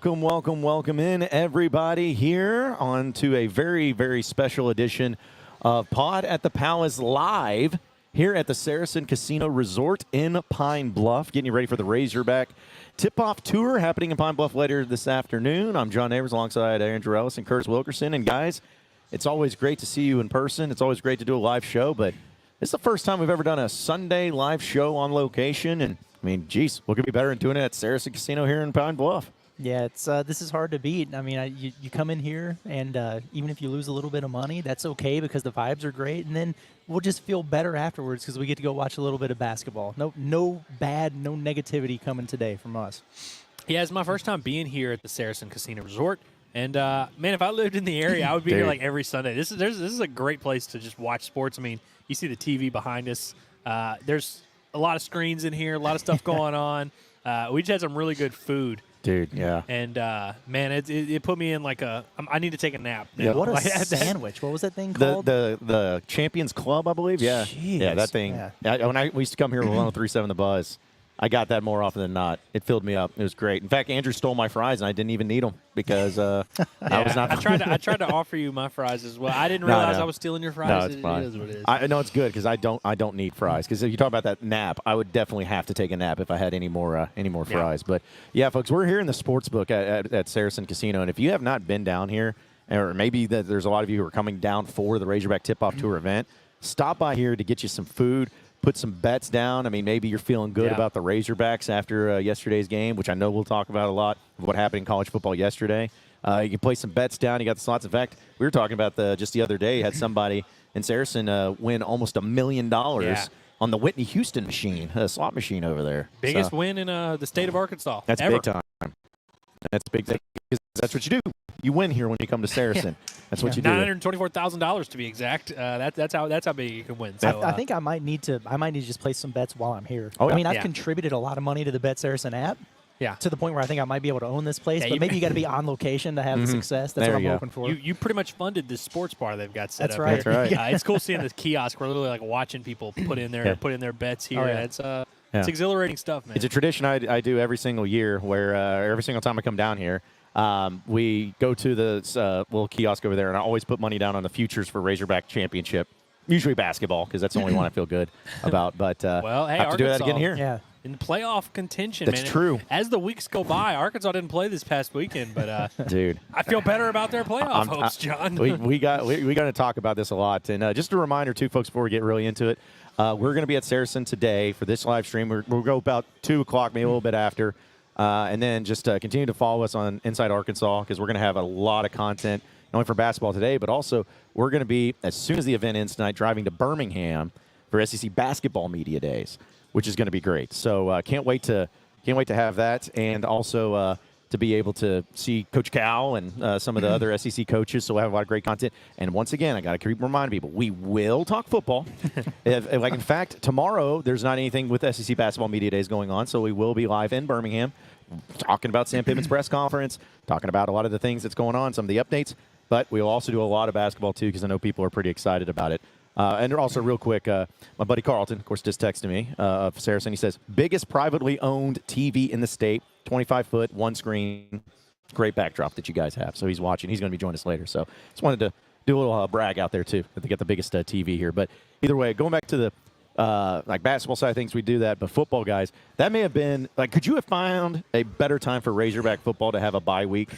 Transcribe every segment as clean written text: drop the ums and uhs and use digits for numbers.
Welcome in, everybody, here onto a very, very special edition of Pod at the Palace Live here at the Saracen Casino Resort in Pine Bluff, getting you ready for the Razorback Tipoff Tour happening in Pine Bluff later this afternoon. I'm John Neighbors alongside Andrew Ellis and Curtis Wilkerson. And, guys, it's always great to see you in person. It's always great to do a live show, but it's the first time we've ever done a Sunday live show on location. And, I mean, geez, what could be better than doing it at Saracen Casino here in Pine Bluff? Yeah, it's this is hard to beat. I mean, you come in here, and even if you lose a little bit of money, that's okay because the vibes are great. And then we'll just feel better afterwards because we get to go watch a little bit of basketball. No negativity coming today from us. Yeah, it's my first time being here at the Saracen Casino Resort. And, man, if I lived in the area, I would be here like every Sunday. This is a great place to just watch sports. I mean, you see the TV behind us. There's a lot of screens in here, a lot of stuff going on. We just had some really good food. Dude, yeah. And, man, it put me in like I need to take a nap. Yeah. What a sandwich. What was that thing called? The Champions Club, I believe. Yeah. Jeez. Yeah, that thing. Yeah. When we used to come here with 103.7 The Buzz, I got that more often than not. It filled me up. It was great. In fact, Andrew stole my fries, and I didn't even need them because I was not. I tried to offer you my fries as well. I didn't realize I was stealing your fries. No, it's fine. It is what it is. I know it's good because I don't need fries. Because if you talk about that nap, I would definitely have to take a nap if I had any more fries. But yeah, folks, we're here in the sports book at Saracen Casino, and if you have not been down here, or maybe there's a lot of you who are coming down for the Razorback Tipoff Tour event, stop by here to get you some food. Put some bets down. I mean, maybe you're feeling good about the Razorbacks after yesterday's game, which I know we'll talk about a lot of what happened in college football yesterday. You can play some bets down. You got the slots. In fact, we were talking about just the other day, had somebody in Saracen win almost $1 million on the Whitney Houston machine, slot machine over there. Biggest win in the state of Arkansas. That's ever. big time. That's big time. That's what you do. You win here when you come to Saracen. That's what you do. $924,000 to be exact. That's how big you can win. So, I think I might need to just place some bets while I'm here. Oh, yeah. I mean, I've contributed a lot of money to the BetSaracen app. Yeah. To the point where I think I might be able to own this place, but maybe you got to be on location to have the success. That's what I'm hoping for. You pretty much funded this sports bar they've got set That's up. Right. That's right. It's cool seeing this kiosk. We're literally like watching people put in their bets here. Oh, yeah. It's exhilarating stuff, man. It's a tradition I do every single year where every single time I come down here, we go to the little kiosk over there, and I always put money down on the futures for Razorback Championship, usually basketball because that's the only one I feel good about. But well, hey, I have to do that again here. Yeah. In playoff contention, That's man. true. As the weeks go by, Arkansas didn't play this past weekend, but dude, I feel better about their playoff hopes, John. we got to talk about this a lot, and just a reminder too, folks, before we get really into it, we're going to be at Saracen today for this live stream. We'll go about 2 o'clock, maybe a little bit after, and then just continue to follow us on Inside Arkansas because we're going to have a lot of content not only for basketball today, but also we're going to be, as soon as the event ends tonight, driving to Birmingham for SEC basketball media days, which is going to be great. So can't wait to have that, and also to be able to see Coach Cal and some of the other SEC coaches. So we'll have a lot of great content. And once again, I got to keep reminding people, we will talk football. In fact, tomorrow there's not anything with SEC basketball media days going on, so we will be live in Birmingham talking about Sam Pittman's press conference, talking about a lot of the things that's going on, some of the updates. But we'll also do a lot of basketball too because I know people are pretty excited about it. And also, real quick, my buddy Carlton, of course, just texted me of Saracen. He says, biggest privately owned TV in the state, 25-foot, one screen, great backdrop that you guys have. So he's watching. He's going to be joining us later. So just wanted to do a little brag out there, too, that they got the biggest TV here. But either way, going back to the basketball side of things, we do that. But football, guys, that may have been, could you have found a better time for Razorback football to have a bye week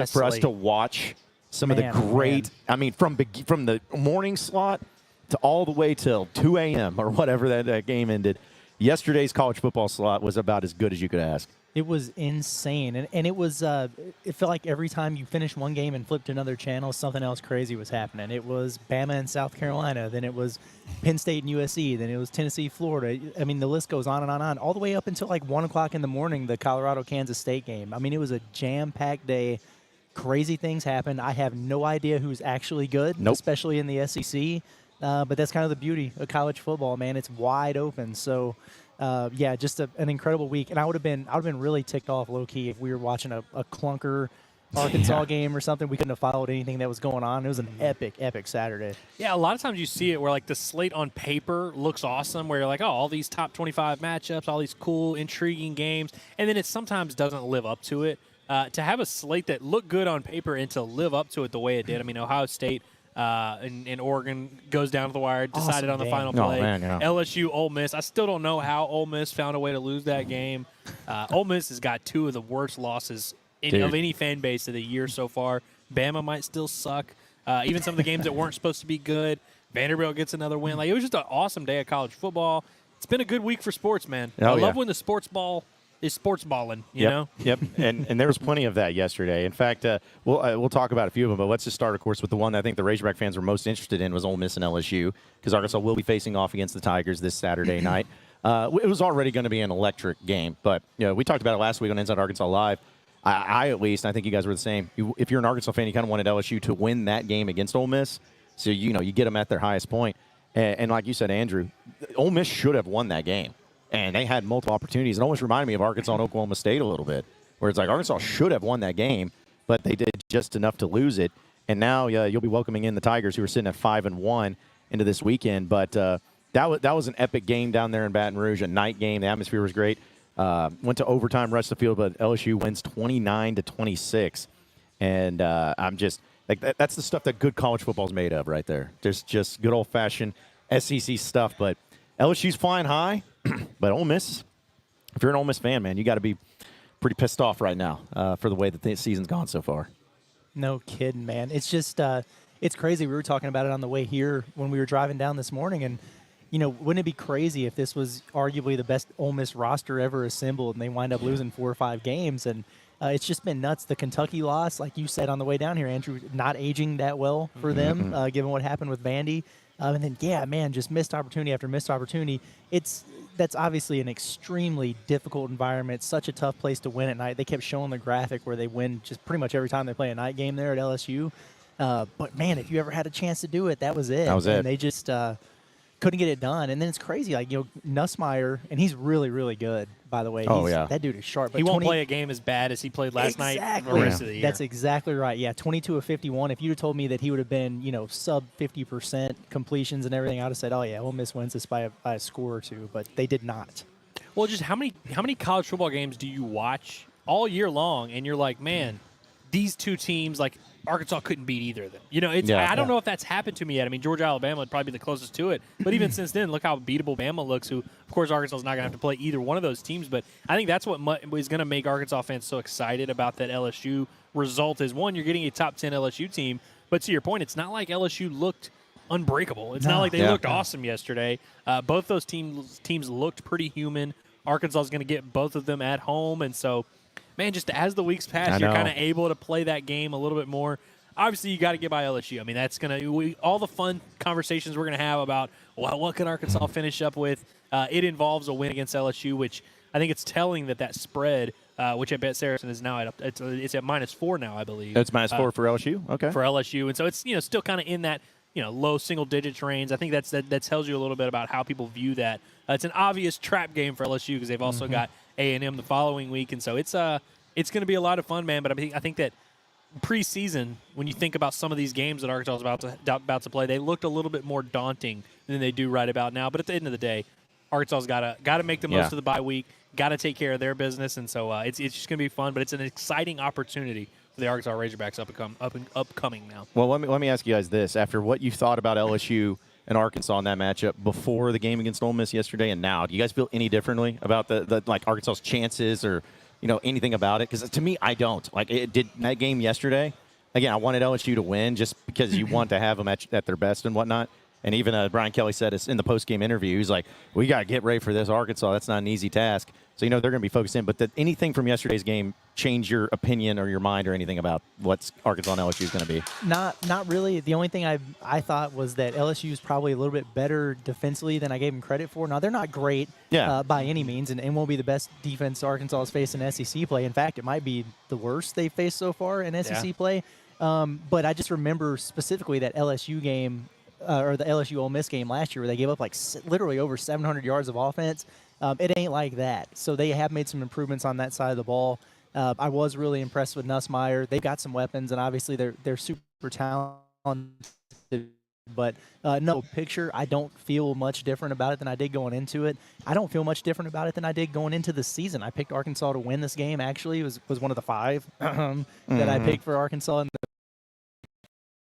for us to watch some of the great, I mean, from the morning slot to all the way till 2 a.m. or whatever that game ended. Yesterday's college football slot was about as good as you could ask. It was insane, and it was. It felt like every time you finished one game and flipped to another channel, something else crazy was happening. It was Bama and South Carolina, then it was Penn State and USC, then it was Tennessee, Florida. I mean, the list goes on and on and on, all the way up until like 1 o'clock in the morning, the Colorado-Kansas State game. I mean, it was a jam-packed day. Crazy things happened. I have no idea who's actually good, especially in the SEC. But that's kind of the beauty of college football, man. It's wide open. So, just an incredible week. And I would have been really ticked off low key if we were watching a clunker Arkansas game or something. We couldn't have followed anything that was going on. It was an epic Saturday. Yeah, a lot of times you see it where like the slate on paper looks awesome, where you're like, oh, all these top 25 matchups, all these cool, intriguing games, and then it sometimes doesn't live up to it. to have a slate that looked good on paper and to live up to it the way it did. I mean, Ohio State and Oregon goes down to the wire, decided on the final play. Man, yeah. LSU, Ole Miss. I still don't know how Ole Miss found a way to lose that game. Ole Miss has got two of the worst losses of any fan base of the year so far. Bama might still suck. Even some of the games that weren't supposed to be good. Vanderbilt gets another win. Like, it was just an awesome day of college football. It's been a good week for sports, man. I love when the sports ball is sports balling, you know? Yep, and there was plenty of that yesterday. In fact, we'll talk about a few of them, but let's just start, of course, with the one that I think the Razorback fans were most interested in was Ole Miss and LSU, because Arkansas will be facing off against the Tigers this Saturday night. It was already going to be an electric game, but we talked about it last week on Inside Arkansas Live. I at least, I think you guys were the same. If you're an Arkansas fan, you kind of wanted LSU to win that game against Ole Miss, so you get them at their highest point. And like you said, Andrew, Ole Miss should have won that game. And they had multiple opportunities. It almost reminded me of Arkansas and Oklahoma State a little bit, where it's like Arkansas should have won that game, but they did just enough to lose it. And now you'll be welcoming in the Tigers, who are sitting at 5-1 into this weekend. But that was an epic game down there in Baton Rouge, a night game. The atmosphere was great. Went to overtime, rest of the field, but LSU wins 29-26. And I'm just like that's the stuff that good college football is made of right there. There's just good old-fashioned SEC stuff. But LSU's flying high. But Ole Miss, if you're an Ole Miss fan, man, you got to be pretty pissed off right now for the way that the season's gone so far. No kidding, man. It's just it's crazy. We were talking about it on the way here when we were driving down this morning, and wouldn't it be crazy if this was arguably the best Ole Miss roster ever assembled, and they wind up losing 4 or 5 games? And it's just been nuts. The Kentucky loss, like you said on the way down here, Andrew, not aging that well for them, given what happened with Vandy. And then, just missed opportunity after missed opportunity. That's obviously an extremely difficult environment, such a tough place to win at night. They kept showing the graphic where they win just pretty much every time they play a night game there at LSU. But, man, if you ever had a chance to do it, that was it. And they just couldn't get it done. And then it's crazy. Like, Nussmeier, and he's really, really good, by the way. That dude is sharp. But he won't play a game as bad as he played last night the rest of the year. That's exactly right. Yeah, 22 of 51. If you'd have told me that he would have been, sub 50% completions and everything, I would have said, oh, yeah, Ole Miss wins this by a score or two. But they did not. Well, just how many college football games do you watch all year long, and you're like, man, these two teams, like, Arkansas couldn't beat either of them. I don't know if that's happened to me yet. I mean, Georgia, Alabama would probably be the closest to it. But even since then, look how beatable Bama looks, who, of course, Arkansas is not going to have to play either one of those teams. But I think that's what is going to make Arkansas fans so excited about that LSU result is, one, you're getting a top 10 LSU team. But to your point, it's not like LSU looked unbreakable. It's not like they looked awesome yesterday. Both those teams looked pretty human. Arkansas is going to get both of them at home. And so, man, just as the weeks pass, you're kind of able to play that game a little bit more. Obviously, you got to get by LSU. I mean, that's all the fun conversations we're going to have about, well, what can Arkansas finish up with? It involves a win against LSU, which I think it's telling that spread, which at BetSaracen is now it's at -4 now, I believe. It's -4 for LSU? Okay. For LSU. And so it's still kind of in that low single digits range. I think that tells you a little bit about how people view that. It's an obvious trap game for LSU because they've also got A&M the following week, and so it's going to be a lot of fun, man. But I think that preseason, when you think about some of these games that Arkansas is about to play, they looked a little bit more daunting than they do right about now. But at the end of the day, Arkansas's got to make the most of the bye week, got to take care of their business, and so it's just going to be fun. But it's an exciting opportunity for the Arkansas Razorbacks upcoming now. Well, let me ask you guys this: after what you thought about LSU and Arkansas in that matchup before the game against Ole Miss yesterday, and now, do you guys feel any differently about the Arkansas's chances or anything about it? Because to me, I don't. Like, it did that game yesterday. Again, I wanted LSU to win just because you want to have them at their best and whatnot. And even Brian Kelly said in the post-game interview, he's like, we got to get ready for this Arkansas. That's not an easy task. So, they're going to be focused in. But did anything from yesterday's game change your opinion or your mind or anything about what Arkansas and LSU is going to be? Not really. The only thing I thought was that LSU is probably a little bit better defensively than I gave them credit for. Now, they're not great by any means and won't be the best defense Arkansas has faced in SEC play. In fact, it might be the worst they've faced so far in SEC play. But I just remember specifically that LSU game, or the LSU Ole Miss game last year, where they gave up literally over 700 yards of offense. It ain't like that. So they have made some improvements on that side of the ball. I was really impressed with Nussmeier. They've got some weapons, and obviously they're super talented But no, picture, I don't feel much different about it than I did going into it. I don't feel much different about it than I did going into the season. I picked Arkansas to win this game, actually. It was one of the 5 that I picked for Arkansas in the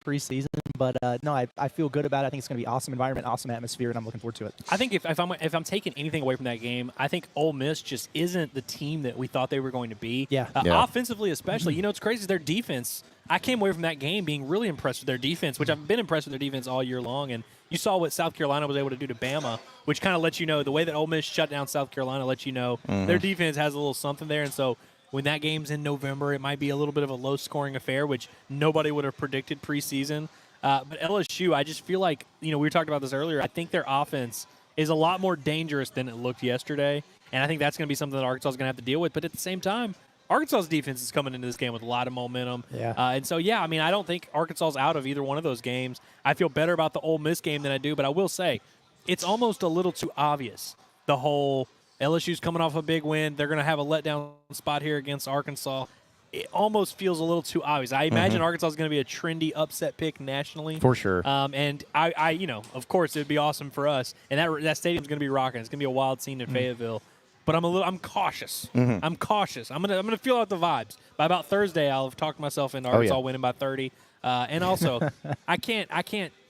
preseason. But no, I feel good about it. I think it's going to be awesome environment, awesome atmosphere, and I'm looking forward to it. I think if I'm taking anything away from that game, I think Ole Miss just isn't the team that we thought they were going to be. Yeah. Offensively especially. You know, it's crazy. Their defense, I came away from that game being really impressed with their defense, which I've been impressed with their defense all year long. And you saw what South Carolina was able to do to Bama, which kind of lets you know the way that Ole Miss shut down South Carolina lets you know their defense has a little something there. And so when that game's in November, it might be a little bit of a low-scoring affair, which nobody would have predicted preseason. But LSU, I just feel like, you know, we were talking about this earlier. I think their offense is a lot more dangerous than it looked yesterday. And I think that's going to be something that Arkansas is going to have to deal with. But at the same time, Arkansas's defense is coming into this game with a lot of momentum. Yeah. And so, yeah, I mean, I don't think Arkansas's out of either one of those games. I feel better about the Ole Miss game than I do. But I will say, it's almost a little too obvious. The whole LSU's coming off a big win. They're going to have a letdown spot here against Arkansas. It almost feels a little too obvious. I imagine Arkansas is going to be a trendy upset pick nationally. For sure. And I, you know, of course, it would be awesome for us. And that stadium's going to be rocking. It's going to be a wild scene in Fayetteville. But I'm cautious. I'm cautious. I'm gonna feel out the vibes. By about Thursday, I'll have talked myself into Arkansas winning by 30. And also, I can't.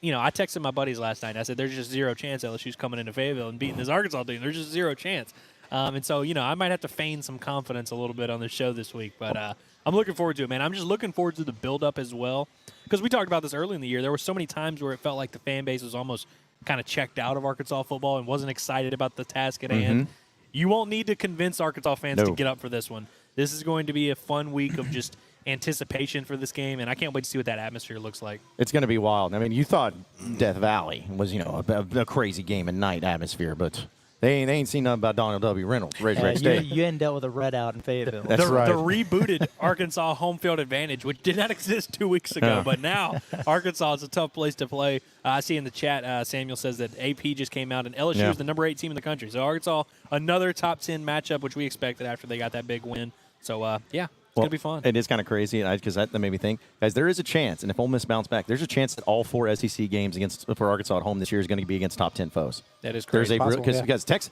You know, I texted my buddies last night. And I said, "There's just zero chance LSU's coming into Fayetteville and beating this Arkansas team. There's just zero chance." And so, you know, I might have to feign some confidence a little bit on the show this week. But I'm looking forward to it, man. I'm just looking forward to the build-up as well. Because we talked about this early in the year. There were so many times where it felt like the fan base was almost kind of checked out of Arkansas football and wasn't excited about the task at hand. You won't need to convince Arkansas fans to get up for this one. This is going to be a fun week of just anticipation for this game, and I can't wait to see what that atmosphere looks like. It's going to be wild. I mean, you thought Death Valley was, you know, a crazy game and night atmosphere, but they ain't seen nothing about Donald W. Reynolds, Razorback State. You hadn't dealt with a red out in Fayetteville. That's right. The rebooted Arkansas home field advantage, which did not exist 2 weeks ago, but now Arkansas is a tough place to play. I see in the chat, Samuel says that AP just came out, and LSU is the number 8 team in the country. So Arkansas, another top 10 matchup, which we expected after they got that big win. So, yeah. It's going to be fun. It is kind of crazy because that made me think, guys, there is a chance, and if Ole Miss bounce back, there's a chance that all 4 SEC games for Arkansas at home this year is going to be against top 10 foes. That is crazy. Because Texas,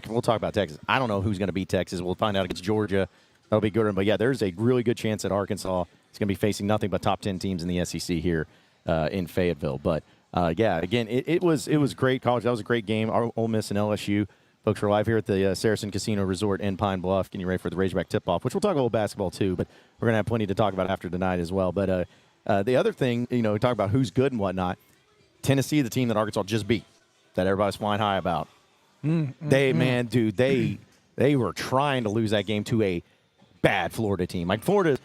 we'll talk about Texas. I don't know who's going to beat Texas. We'll find out against Georgia. That'll be good. But, yeah, there's a really good chance that Arkansas is going to be facing nothing but top 10 teams in the SEC here in Fayetteville. But, yeah, again, it was great college. That was a great game. Ole Miss and LSU. Folks, we're live here at the Saracen Casino Resort in Pine Bluff, getting ready for the Razorback Tip-Off, which we'll talk a little basketball too, but we're going to have plenty to talk about after tonight as well. But the other thing, you know, we talk about who's good and whatnot. Tennessee, the team that Arkansas just beat, that everybody's flying high about. They were trying to lose that game to a bad Florida team. Like, Florida,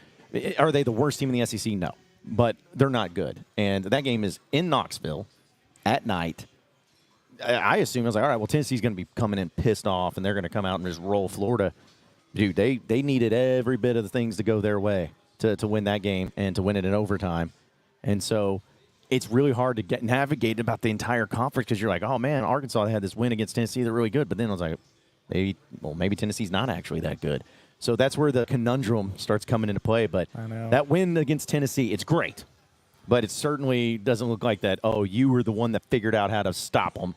are they the worst team in the SEC? No, but they're not good. And that game is in Knoxville at night. I assume, I was like, all right, well, Tennessee's going to be coming in pissed off, and they're going to come out and just roll Florida. Dude, they needed every bit of the things to go their way to win that game and to win it in overtime. And so it's really hard to get navigated about the entire conference because you're like, oh, man, Arkansas had this win against Tennessee. They're really good. But then I was like, maybe Tennessee's not actually that good. So that's where the conundrum starts coming into play. But that win against Tennessee, it's great. But it certainly doesn't look like that, oh, you were the one that figured out how to stop them.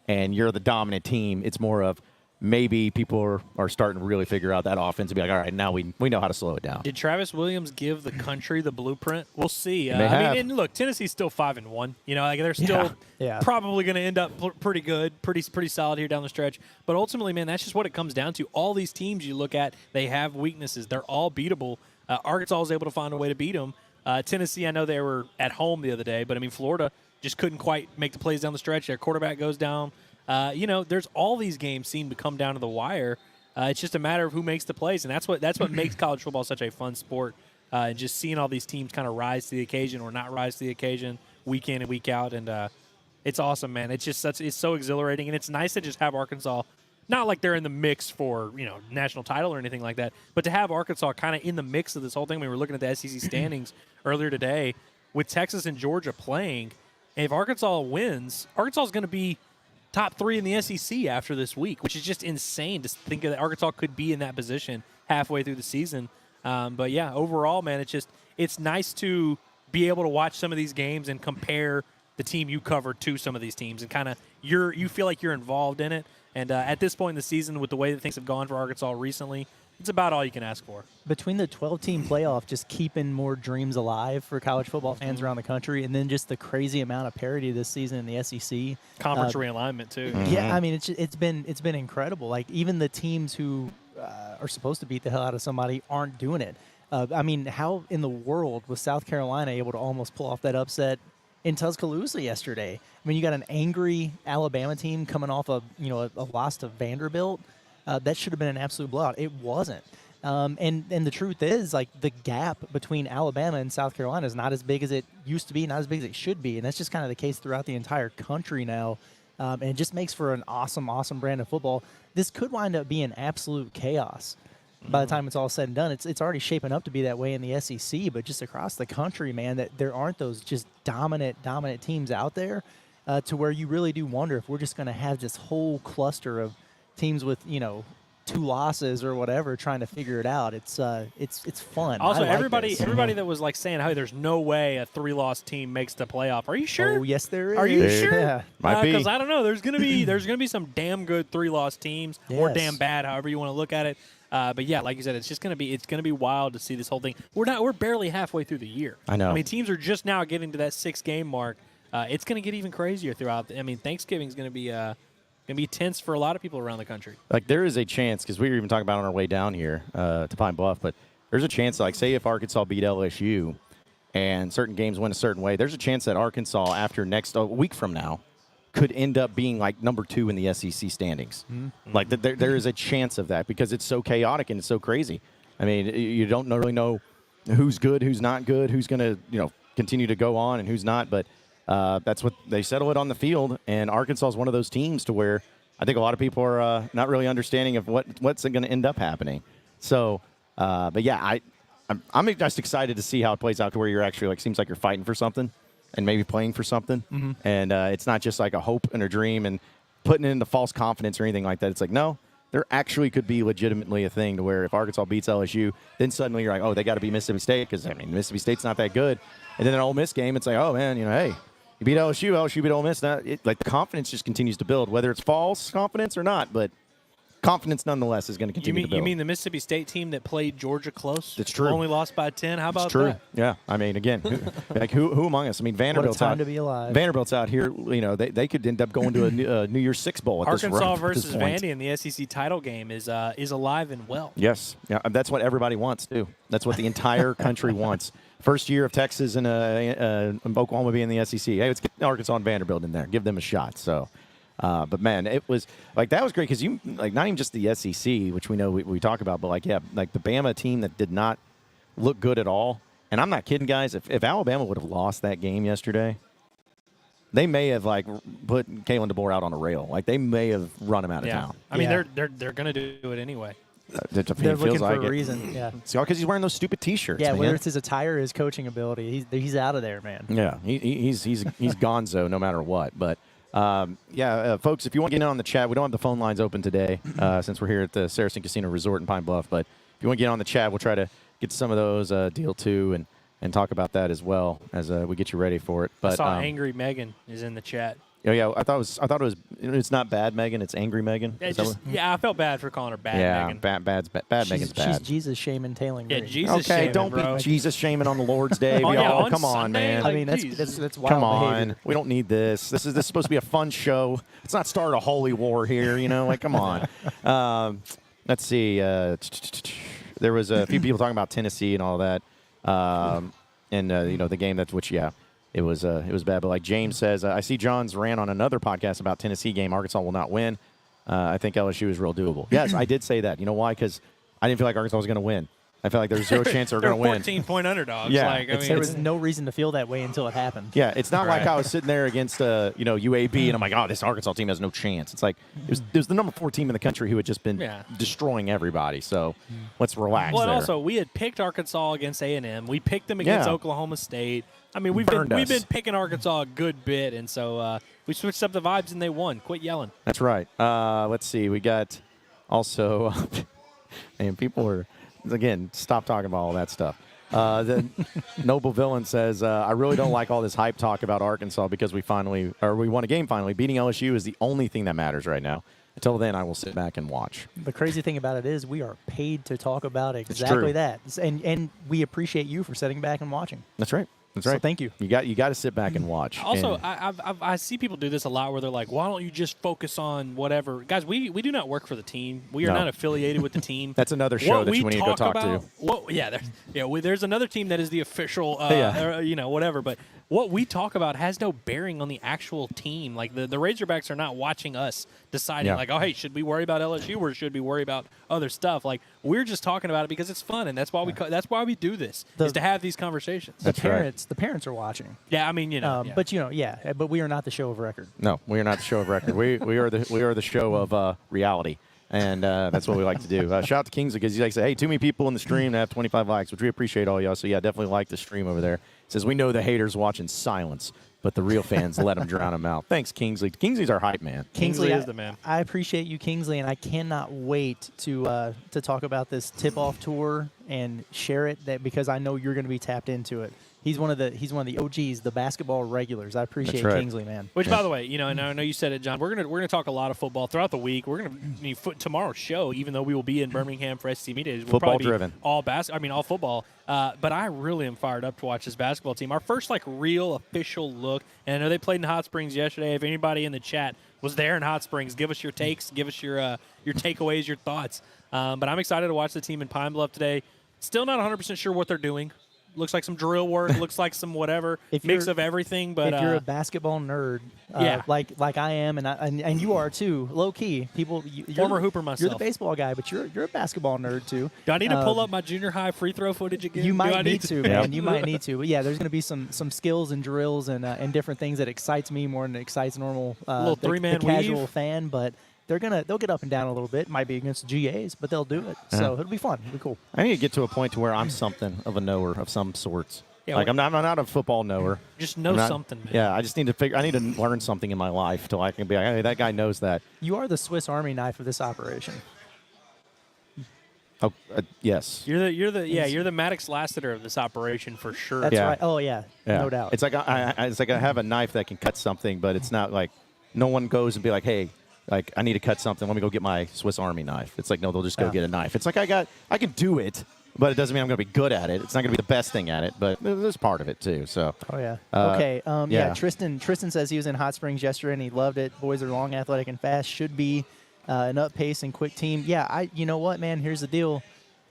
And you're the dominant team. It's more of maybe people are starting to really figure out that offense and be like, all right, now we know how to slow it down. Did Travis Williams give the country the blueprint? We'll see. I mean, and look, Tennessee's still 5-1. You know, like they're still probably going to end up pretty good, pretty solid here down the stretch. But ultimately, man, that's just what it comes down to. All these teams you look at, they have weaknesses. They're all beatable. Arkansas was able to find a way to beat them. Tennessee, I know they were at home the other day, but I mean, Florida just couldn't quite make the plays down the stretch. Their quarterback goes down. You know, there's all these games seem to come down to the wire. It's just a matter of who makes the plays, and that's what makes college football such a fun sport. And just seeing all these teams kind of rise to the occasion or not rise to the occasion week in and week out, and it's awesome, man. It's just it's so exhilarating, and it's nice to just have Arkansas. Not like they're in the mix for, you know, national title or anything like that, but to have Arkansas kind of in the mix of this whole thing. We were looking at the SEC standings earlier today with Texas and Georgia playing. And if Arkansas wins, Arkansas is going to be top 3 in the SEC after this week, which is just insane to think that Arkansas could be in that position halfway through the season. But, yeah, overall, man, it's nice to be able to watch some of these games and compare the team you cover to some of these teams, and kind of you feel like you're involved in it. And at this point in the season, with the way that things have gone for Arkansas recently, it's about all you can ask for. Between the 12-team playoff, just keeping more dreams alive for college football fans around the country, and then just the crazy amount of parity this season in the SEC. Conference realignment, too. Yeah, I mean, it's been incredible. Like, even the teams who are supposed to beat the hell out of somebody aren't doing it. I mean, how in the world was South Carolina able to almost pull off that upset in Tuscaloosa yesterday? I mean, you got an angry Alabama team coming off a loss to Vanderbilt. That should have been an absolute blowout. It wasn't. And the truth is, like, the gap between Alabama and South Carolina is not as big as it used to be, not as big as it should be. And that's just kind of the case throughout the entire country now. And it just makes for an awesome, awesome brand of football. This could wind up being absolute chaos by the time it's all said and done. It's already shaping up to be that way in the SEC, but just across the country, man, that there aren't those just dominant teams out there to where you really do wonder if we're just going to have this whole cluster of teams with, 2 losses or whatever, trying to figure it out. It's fun. Also, I like this. everybody that was like saying, "Hey, there's no way a 3-loss team makes the playoff." Are you sure? Oh, yes, there is. Are you sure? Yeah. Might be. Because I don't know. There's gonna be some damn good 3-loss teams, or Yes. damn bad, however you want to look at it. But yeah, like you said, it's gonna be wild to see this whole thing. We're barely halfway through the year. I know. I mean, teams are just now getting to that 6-game mark. It's gonna get even crazier throughout. Thanksgiving's gonna be tense for a lot of people around the country. Like, there is a chance, because we were even talking about it on our way down here to Pine Bluff, but there's a chance, like, say if Arkansas beat LSU and certain games went a certain way, there's a chance that Arkansas, after a week from now, could end up being, like, number 2 in the SEC standings. Mm-hmm. Like, there is a chance of that because it's so chaotic and it's so crazy. I mean, you don't really know who's good, who's not good, who's going to, continue to go on and who's not, but that's what they settle it on the field, and Arkansas is one of those teams to where I think a lot of people are not really understanding of what's going to end up happening. So, but yeah, I'm just excited to see how it plays out to where you're actually seems like you're fighting for something and maybe playing for something, and it's not just like a hope and a dream and putting it into false confidence or anything like that. It's like, no, there actually could be legitimately a thing to where if Arkansas beats LSU, then suddenly you're like, oh, they got to beat Mississippi State because Mississippi State's not that good, and then an Ole Miss game, it's like, oh man, hey. You beat LSU beat Ole Miss. The confidence just continues to build, whether it's false confidence or not, but confidence nonetheless is going to continue to build. You mean the Mississippi State team that played Georgia close? That's true. Only lost by 10? How about It's true. that? Yeah. I mean, again, who among us? I mean, Vanderbilt's What a time out. to be alive. Vanderbilt's out here. They could end up going to a New Year's Six bowl at Arkansas this versus point. Vandy in the SEC title game is alive and well. Yes. Yeah, that's what everybody wants, too. That's what the entire country wants. First year of Texas and Oklahoma being in the SEC. Hey, let's get Arkansas and Vanderbilt in there. Give them a shot. So, but man, it was that was great because not even just the SEC, which we know we talk about, but the Bama team that did not look good at all. And I'm not kidding, guys. If Alabama would have lost that game yesterday, they may have put Kalen DeBoer out on a rail. They may have run him out of town. I mean, they're going to do it anyway. They're looking for a reason. Yeah. See, because he's wearing those stupid T-shirts. Yeah, man. whether it's his attire or his coaching ability, he's out of there, man. Yeah, he's gonzo no matter what. But folks, if you want to get in on the chat, we don't have the phone lines open today since we're here at the Saracen Casino Resort in Pine Bluff. But if you want to get on the chat, we'll try to get some of those deal too and talk about that as well as we get you ready for it. But I saw Angry Megan is in the chat. Oh yeah, I thought it was. It's not bad Megan. It's Angry Megan. I felt bad for calling her bad Megan. Bad Megan's bad. She's Jesus shaming Taylor. Yeah, Jesus okay, shaming, don't bro. be Jesus shaming on the Lord's Day. On come on, Sunday? man. I mean, that's wild Come on, behavior. we don't need this. This is supposed to be a fun show. Let's not start a holy war here. Come on. Let's see. There was a few people talking about Tennessee and all that, and the game it was bad. But like James says, I see John's ran on another podcast about Tennessee game. Arkansas will not win. I think LSU is real doable. Yes, I did say that. You know why? Because I didn't feel like Arkansas was going to win. I feel like there's zero chance they're going to win. 14-point underdogs. Yeah, There was no reason to feel that way until it happened. Yeah, it's not like Right. I was sitting there against UAB and I'm like, oh, this Arkansas team has no chance. It's like it was the number 4 team in the country who had just been destroying everybody. So let's relax. Well, and there. also we had picked Arkansas against A&M. We picked them against Oklahoma State. I mean, we've been picking Arkansas a good bit, and so we switched up the vibes and they won. Quit yelling. That's right. Let's see. We got also, and people are. Again, stop talking about all that stuff. The Noble Villain says, I really don't like all this hype talk about Arkansas because we won a game finally. Beating LSU is the only thing that matters right now. Until then, I will sit back and watch. The crazy thing about it is we are paid to talk about exactly that. And we appreciate you for sitting back and watching. That's right. That's right. So thank you. You got to sit back and watch. Also, and I see people do this a lot where they're like, why don't you just focus on whatever? Guys, we do not work for the team. We are not affiliated with the team. That's another show that we need to go talk to. There's another team that is the official, whatever. But what we talk about has no bearing on the actual team. Like the Razorbacks are not watching us deciding like, oh, hey, should we worry about LSU or should we worry about other stuff? Like we're just talking about it because it's fun, and that's why we do this is to have these conversations. The parents are watching. Yeah, I mean, but but we are not the show of record. No, we are not the show of record. we are the show of reality. And that's what we like to do. Shout out to Kingsley because he likes to say, hey, too many people in the stream that have 25 likes, which we appreciate all y'all. So, yeah, definitely like the stream over there. Says, we know the haters watch in silence, but the real fans let them drown them out. Thanks, Kingsley. Kingsley's our hype man. Kingsley is the man. I appreciate you, Kingsley, and I cannot wait to talk about this tip-off tour and share it because I know you're going to be tapped into it. He's one of the OGs, the basketball regulars. I appreciate Kingsley, man. Which, by the way, and I know you said it, John. We're gonna talk a lot of football throughout the week. We're gonna tomorrow's show, even though we will be in Birmingham for SEC Media Days. We'll football driven, all football. But I really am fired up to watch this basketball team. Our first real official look, and I know they played in Hot Springs yesterday. If anybody in the chat was there in Hot Springs, give us your takes, give us your takeaways, your thoughts. But I'm excited to watch the team in Pine Bluff today. Still not 100% sure what they're doing. Looks like some drill work. Looks like some whatever mix of everything. But if you're a basketball nerd, like I am, and you are too, low key. People, former hooper myself. You're the baseball guy, but you're a basketball nerd too. Do I need to pull up my junior high free throw footage again? You might need to, man. You might need to. But yeah, there's going to be some skills and drills and different things that excites me more than it excites normal little three-man the casual fan, but. They'll get up and down a little bit. Might be against the GAs, but they'll do it. So it'll be fun. It'll be cool. I need to get to a point to where I'm something of a knower of some sorts. Yeah, I'm not a football knower. Just know something, man. Yeah, I just need to I need to learn something in my life till I can be like, hey, that guy knows that. You are the Swiss Army knife of this operation. Oh, yes. You're the Maddox Lassiter of this operation for sure. That's right. Oh yeah, no doubt. It's like I have a knife that can cut something, but it's not like no one goes and be like, hey. Like, I need to cut something. Let me go get my Swiss Army knife. It's like, no, they'll just go get a knife. It's like I can do it, but it doesn't mean I'm going to be good at it. It's not going to be the best thing at it, but there's part of it, too. So. Oh, yeah. Okay. Tristan says he was in Hot Springs yesterday, and he loved it. Boys are long, athletic, and fast. Should be an up-pace and quick team. Yeah, you know what, man? Here's the deal.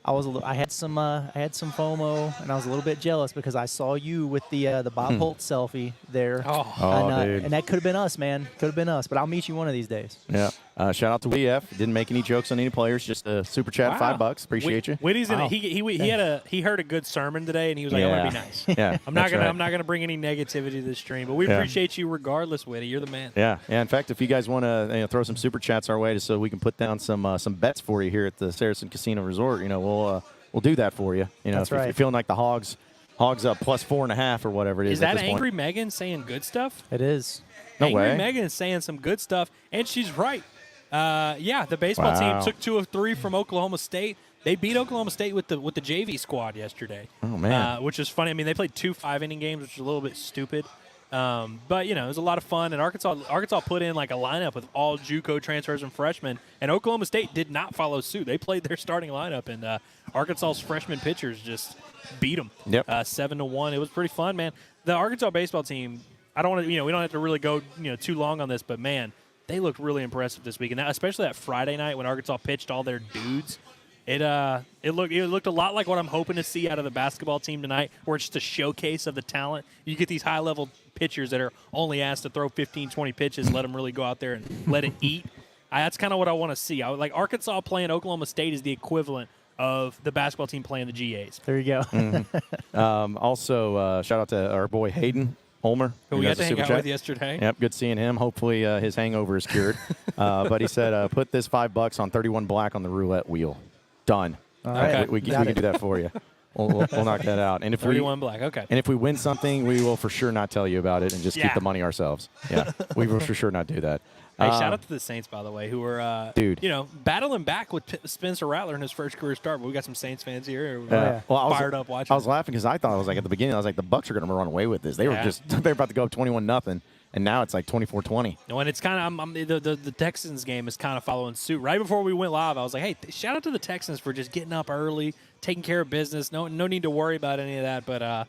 I had some FOMO, and I was a little bit jealous because I saw you with the Bob Holt selfie there. Dude. And that could have been us, man. Could have been us. But I'll meet you one of these days. Yeah. Shout out to WEF. Didn't make any jokes on any players. Just a super chat, $5. Appreciate you. Whitty's in it. He heard a good sermon today, and he was like, "I'm gonna be nice." Yeah. I'm not gonna bring any negativity to the stream, but we appreciate you regardless, Whitty. You're the man. Yeah. Yeah. In fact, if you guys want to throw some super chats our way, just so we can put down some bets for you here at the Saracen Casino Resort, we'll do that for you. If you're feeling like the Hogs up plus 4.5 or whatever it is. Is that Angry Megan saying good stuff? It is. No way. Angry Megan is saying some good stuff, and she's right. The baseball team took 2 of 3 from Oklahoma State. They beat Oklahoma State with the JV squad yesterday. Oh man, which is funny. I mean, they played 2 5-inning games, which is a little bit stupid. But it was a lot of fun. And Arkansas put in like a lineup with all JUCO transfers and freshmen. And Oklahoma State did not follow suit. They played their starting lineup, and Arkansas's freshman pitchers just beat them. 7-1. It was pretty fun, man. The Arkansas baseball team. I don't want to. We don't have to really go too long on this, but man. They looked really impressive this week, and especially that Friday night when Arkansas pitched all their dudes. It looked a lot like what I'm hoping to see out of the basketball team tonight, where it's just a showcase of the talent. You get these high-level pitchers that are only asked to throw 15, 20 pitches, let them really go out there and let it eat. That's kind of what I want to see. I would like Arkansas playing Oklahoma State is the equivalent of the basketball team playing the GAs. There you go. Mm-hmm. Also, shout out to our boy Hayden Ulmer, who we got to hang out with yesterday. Yep, good seeing him. Hopefully his hangover is cured. But he said, put this $5 on 31 black on the roulette wheel. Done. All right. We can do that for you. We'll knock that out. And if 31 black. Okay. And if we win something, we will for sure not tell you about it and just keep the money ourselves. Yeah, we will for sure not do that. Hey, shout out to the Saints, by the way, who were, battling back with Spencer Rattler in his first career start. But we got some Saints fans here. Fired up watching. I was laughing because I thought at the beginning, the Bucks are going to run away with this. They were they're about to go up 21-0. And now it's like 24-20. And it's kind of the Texans game is kind of following suit. Right before we went live, I was like, hey, shout out to the Texans for just getting up early, taking care of business. No need to worry about any of that. But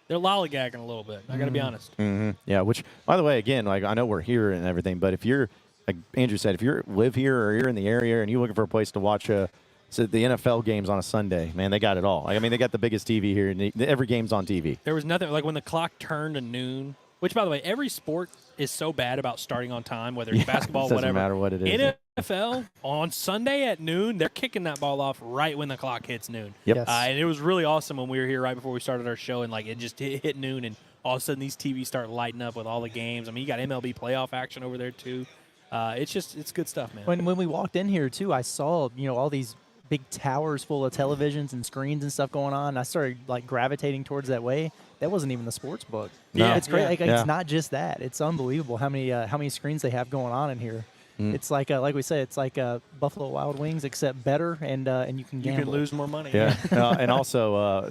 they're lollygagging a little bit. I got to be honest. Mm-hmm. Yeah, which, by the way, again, I know we're here and everything, but if you're, like Andrew said, if you live here or you're in the area and you're looking for a place to watch the NFL games on a Sunday, man, they got it all. They got the biggest TV here, and every game's on TV. There was nothing, when the clock turned to noon, which, by the way, every sport is so bad about starting on time, whether it's basketball, doesn't whatever. Matter what it is. NFL, on Sunday at noon, they're kicking that ball off right when the clock hits noon. Yep. Yes. And it was really awesome when we were here right before we started our show, and it just hit noon, and all of a sudden these TVs start lighting up with all the games. You got MLB playoff action over there too. It's good stuff, man. When we walked in here too, I saw all these big towers full of televisions and screens and stuff going on. I started gravitating towards that way. That wasn't even the sports book. No. It's great. Yeah. It's not just that. It's unbelievable how many screens they have going on in here. It's like we said, it's like Buffalo Wild Wings, except better, and you can gamble. You can lose more money. Yeah, and also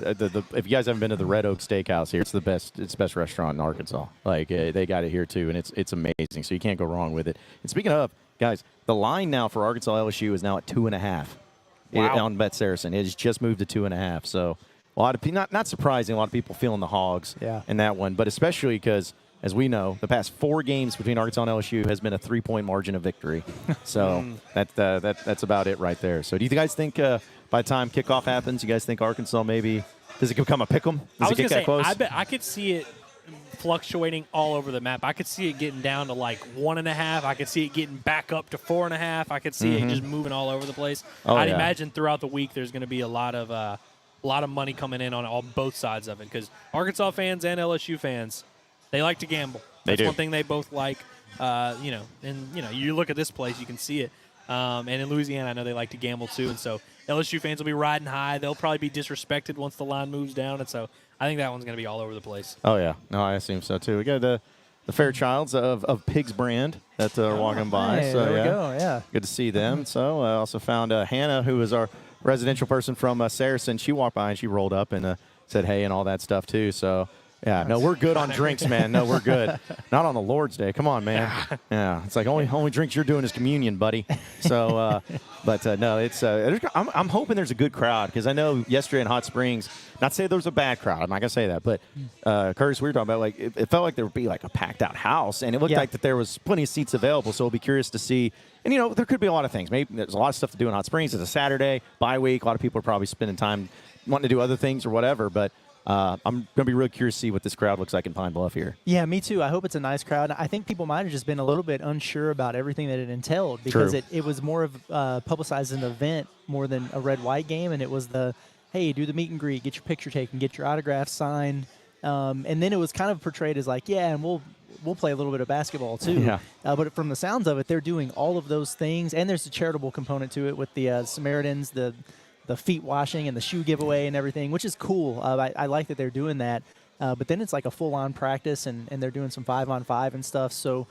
if you guys haven't been to the Red Oak Steakhouse here, it's the best restaurant in Arkansas. They got it here too, and it's amazing. So you can't go wrong with it. And speaking of, guys, the line now for Arkansas LSU is now at 2.5. Wow. On BetSaracen. It has just moved to 2.5. So a lot of people, not surprising, a lot of people feeling the Hogs in that one, but especially because, as we know, the past 4 games between Arkansas and LSU has been a 3-point margin of victory. So that's about it right there. So do you guys think by the time kickoff happens, you guys think Arkansas maybe does it become a pick'em? Does it get that close? I bet I could see it fluctuating all over the map. I could see it getting down to 1.5. I could see it getting back up to 4.5. I could see it just moving all over the place. I'd imagine throughout the week there's going to be a lot of money coming in on both sides of it, because Arkansas fans and LSU fans, they like to gamble. That's one thing they both like. You look at this place, you can see it. And in Louisiana, I know they like to gamble too. And so LSU fans will be riding high. They'll probably be disrespected once the line moves down. And so I think that one's going to be all over the place. Oh, yeah. No, I assume so, too. We got the Fairchilds of Pigs brand that are walking by. Hey, so, there we go, yeah. Good to see them. So I also found Hannah, who is our residential person from Saracen. She walked by and she rolled up and said hey and all that stuff, too. So, yeah, no, we're good on drinks, man. No, we're good. Not on the Lord's Day. Come on, man. Yeah, it's like only drinks you're doing is communion, buddy. So, no, it's. I'm hoping there's a good crowd, because I know yesterday in Hot Springs, not to say there was a bad crowd. I'm not gonna say that, but Curtis, we were talking about it felt like there would be a packed out house, and it looked like that there was plenty of seats available. So we'll be curious to see. And there could be a lot of things. Maybe there's a lot of stuff to do in Hot Springs. It's a Saturday bye week. A lot of people are probably spending time wanting to do other things or whatever, but. I'm going to be really curious to see what this crowd looks like in Pine Bluff here. Yeah, me too. I hope it's a nice crowd. I think people might have just been a little bit unsure about everything that it entailed, because it was more of publicized an event more than a red-white game, and it was hey, do the meet and greet, get your picture taken, get your autograph signed, and then it was kind of portrayed as and we'll play a little bit of basketball too. Yeah. But from the sounds of it, they're doing all of those things, and there's a charitable component to it with the Samaritans, the feet washing and the shoe giveaway and everything, which is cool. I like that they're doing that. But then it's like a full-on practice, and they're doing some 5-on-5 and stuff. So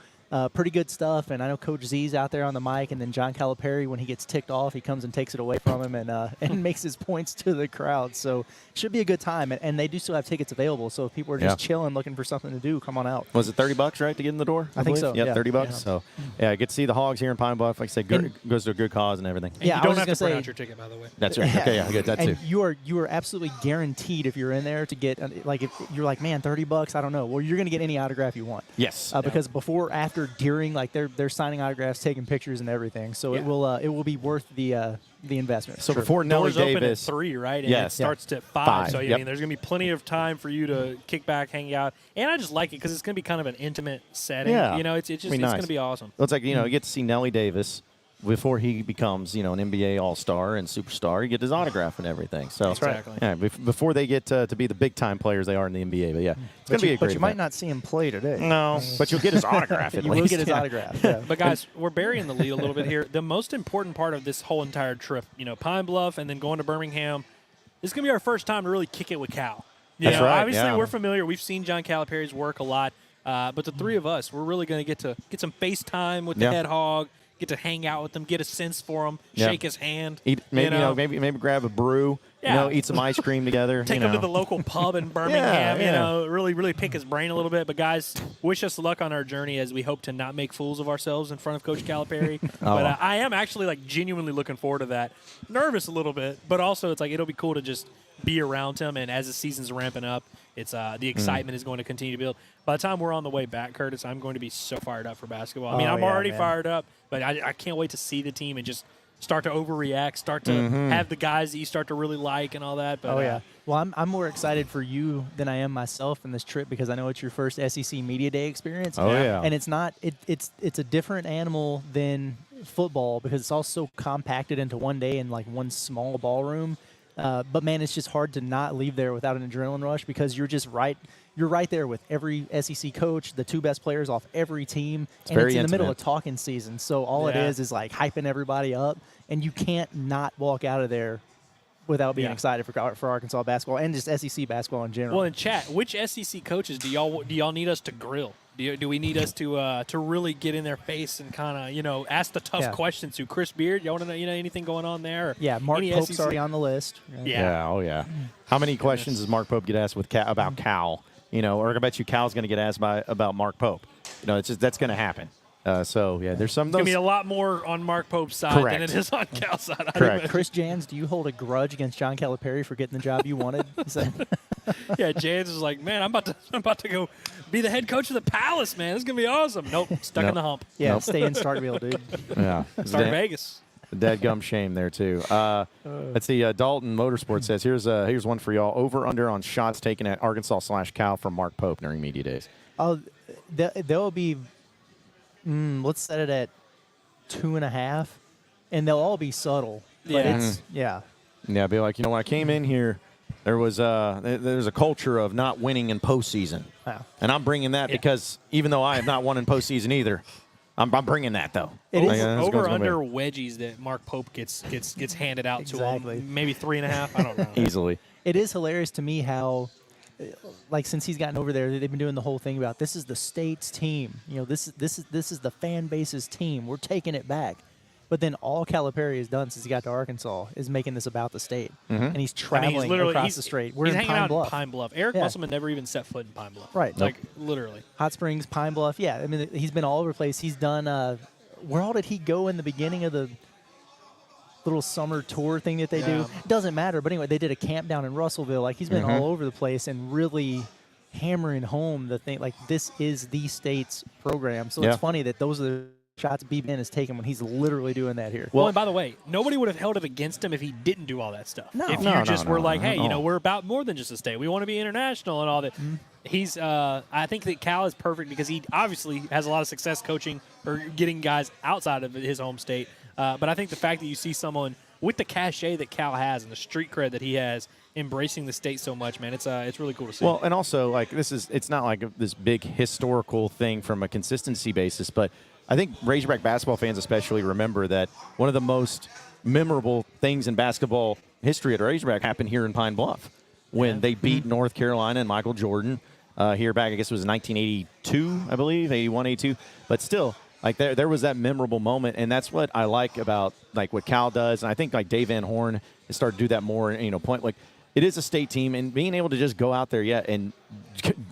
pretty good stuff. And I know Coach Z's out there on the mic, and then John Calipari, when he gets ticked off, he comes and takes it away from him and makes his points to the crowd. So it should be a good time. And they do still have tickets available. So if people are just chilling, looking for something to do, come on out. Was it $30, right, to get in the door? I think so. Yeah, yeah. $30. Yeah. So, yeah, get to see the Hogs here in Pine Bluff. Like I said, goes to a good cause and everything. And Yeah, you I don't was have just to gonna print say- out your ticket, by the way. That's right. Okay, yeah, I get that too. And you are absolutely guaranteed, if you're in there, to get if you're like, man, $30, I don't know. Well, you're going to get any autograph you want. Yes. Because before, after, during, they're signing autographs, taking pictures, and everything. So it will be worth the investment. So before Nellie Doors open at Davis, 3, right? And Yes. it starts at 5. 5, So, I yep. mean, there's going to be plenty of time for you to kick back, hang out. And I just like it because it's going to be kind of an intimate setting. Yeah. It's Be going nice. to be awesome. Looks like, you get to see Nellie Davis before he becomes, an NBA All-Star and superstar. You get his autograph and everything. So, Exactly. Yeah, before they get to be the big-time players they are in the NBA. But, yeah, it's going to be a great But you might event. not see him play today. No, but you'll get his autograph at You least. will get his autograph. Yeah. But, guys, we're burying the lead a little bit here. The most important part of this whole entire trip, Pine Bluff and then going to Birmingham, this is going to be our first time to really kick it with Cal. That's right, Obviously, yeah. we're familiar. We've seen John Calipari's work a lot. But the three of us, we're really going to get some FaceTime with the head hog, get to hang out with him, get a sense for him, shake his hand. Maybe grab a brew, eat some ice cream together. Take him to the local pub in Birmingham, really pick his brain a little bit. But, guys, wish us luck on our journey as we hope to not make fools of ourselves in front of Coach Calipari. But I am actually, genuinely looking forward to that. Nervous a little bit, but also it's it'll be cool to just be around him. And as the season's ramping up, it's the excitement is going to continue to build. By the time we're on the way back, Curtis, I'm going to be so fired up for basketball. I mean, I'm already fired up, but I can't wait to see the team and just start to overreact, start to have the guys that you start to really like and all that. But, Well, I'm more excited for you than I am myself in this trip because I know it's your first SEC Media Day experience. And it's not it's a different animal than football because it's all so compacted into one day in one small ballroom. But, man, it's just hard to not leave there without an adrenaline rush because you're just you're right there with every SEC coach, the two best players off every team, and it's in the middle of talking season. So all it is hyping everybody up, and you can't not walk out of there without being excited for Arkansas basketball and just SEC basketball in general. Well, in chat, which SEC coaches do y'all need us to grill? Do we need us to really get in their face and kind of ask the tough questions to Chris Beard? You want to know anything going on there? Mark Pope's already on the list. How many questions does Mark Pope get asked about Cal? Or I bet you Cal's going to get asked about Mark Pope. It's just that's going to happen. There's some. It's going to be a lot more on Mark Pope's side than it is on Cal's side. Correct. Chris Jans, do you hold a grudge against John Calipari for getting the job you wanted? Jans is like, man, I'm about to go be the head coach of the Palace, man. This is going to be awesome. Nope, stuck in the hump. Stay in Starkville, dude. Yeah. Start Vegas. Dadgum shame there, too. Let's see. Dalton Motorsports says, here's one for y'all. Over-under on shots taken at Arkansas/Cal from Mark Pope during media days. Oh, they'll be, let's set it at 2.5, and they'll all be subtle. But Be like, when I came in here, there's a culture of not winning in postseason. Wow. And I'm bringing that because even though I have not won in postseason either, I'm bringing that, though. It is over under wedgies that Mark Pope gets handed out to him. Maybe 3.5. I don't know. Easily. It is hilarious to me how, since he's gotten over there, they've been doing the whole thing about this is the state's team. This is the fan base's team. We're taking it back. But then all Calipari has done since he got to Arkansas is making this about the state. And he's traveling across the state. We're he's in hanging Pine out Bluff. in Pine Bluff. Eric Musselman never even set foot in Pine Bluff. Right. Literally. Hot Springs, Pine Bluff. Yeah, I mean, he's been all over the place. He's done where all did he go in the beginning of the little summer tour thing that they do? It doesn't matter. But anyway, they did a camp down in Russellville. He's been all over the place and really hammering home the thing. This is the state's program. So it's funny that those are the shots B-Ben has taken when he's literally doing that here. Well, and by the way, nobody would have held it against him if he didn't do all that stuff. No. If you just were like, hey, we're about more than just a state. We want to be international and all that. He's I think that Cal is perfect because he obviously has a lot of success coaching or getting guys outside of his home state. But I think the fact that you see someone with the cachet that Cal has and the street cred that he has embracing the state so much, man, it's really cool to see. Well, and also, it's not like this big historical thing from a consistency basis, but I think Razorback basketball fans especially remember that one of the most memorable things in basketball history at Razorback happened here in Pine Bluff when they beat North Carolina and Michael Jordan here back, I guess it was 1982, I believe, 81, 82. But still, there was that memorable moment, and that's what I like about what Cal does. And I think Dave Van Horn has started to do that more. It is a state team, and being able to just go out there and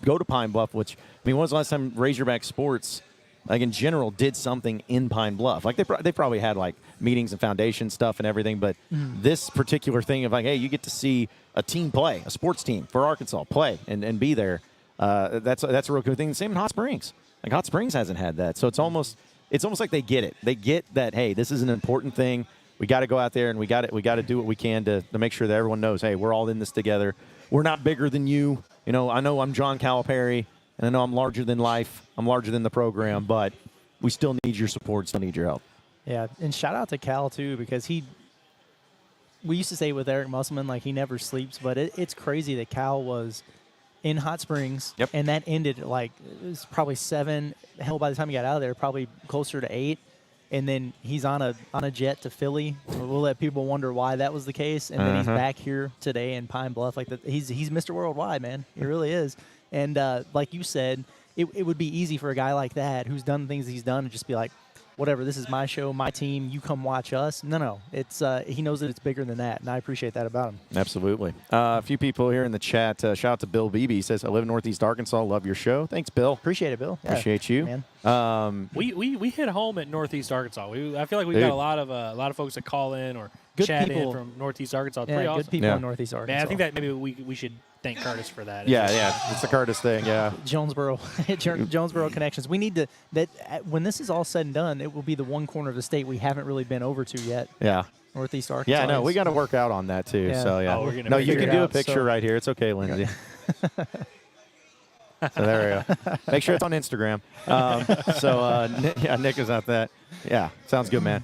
go to Pine Bluff, which when was the last time Razorback sports in general did something in Pine Bluff? They probably had meetings and foundation stuff and everything, but this particular thing of hey, you get to see a team play, a sports team for Arkansas play and be there. That's a real good thing. Same in Hot Springs. Hot Springs hasn't had that, so it's almost like they get it. They get that hey, this is an important thing. We got to go out there and we got to do what we can to make sure that everyone knows hey, we're all in this together. We're not bigger than you. I know I'm John Calipari. And I know I'm larger than life. I'm larger than the program, but we still need your support, still need your help. Yeah, and shout out to Cal, too, because we used to say with Eric Musselman, he never sleeps, but it's crazy that Cal was in Hot Springs, and that ended it was probably 7. Hell, by the time he got out of there, probably closer to 8. and then he's on a jet to Philly. We'll let people wonder why that was the case, and then he's back here today in Pine Bluff. Like he's Mr. Worldwide, man. He really is. And like you said, it would be easy for a guy like that who's done things he's done to just be like, whatever, this is my show, my team, you come watch us. No, it's he knows that it's bigger than that, and I appreciate that about him. Absolutely. A few people here in the chat. Shout out to Bill Beebe. He says, I live in Northeast Arkansas. Love your show. Thanks, Bill. Appreciate it, Bill. Appreciate you. Man. We hit home at Northeast Arkansas. I feel like we've got a lot of folks that call in or Good chat people. in from Northeast Arkansas. It's Yeah, pretty good awesome. people in Northeast Arkansas. Man, I think that maybe we should thank Curtis for that. Yeah. It's the Curtis thing, yeah. Jonesboro connections. We need to when this is all said and done, it will be the one corner of the state we haven't really been over to yet. Yeah. Northeast Arkansas. Yeah, no, we got to work out on that too. Yeah. So yeah. Oh, we're gonna no, you figure can it do a out, picture so- right here. It's okay, Lindsay. So there we go. Make sure it's on Instagram. Nick is at that. Yeah, sounds good, man.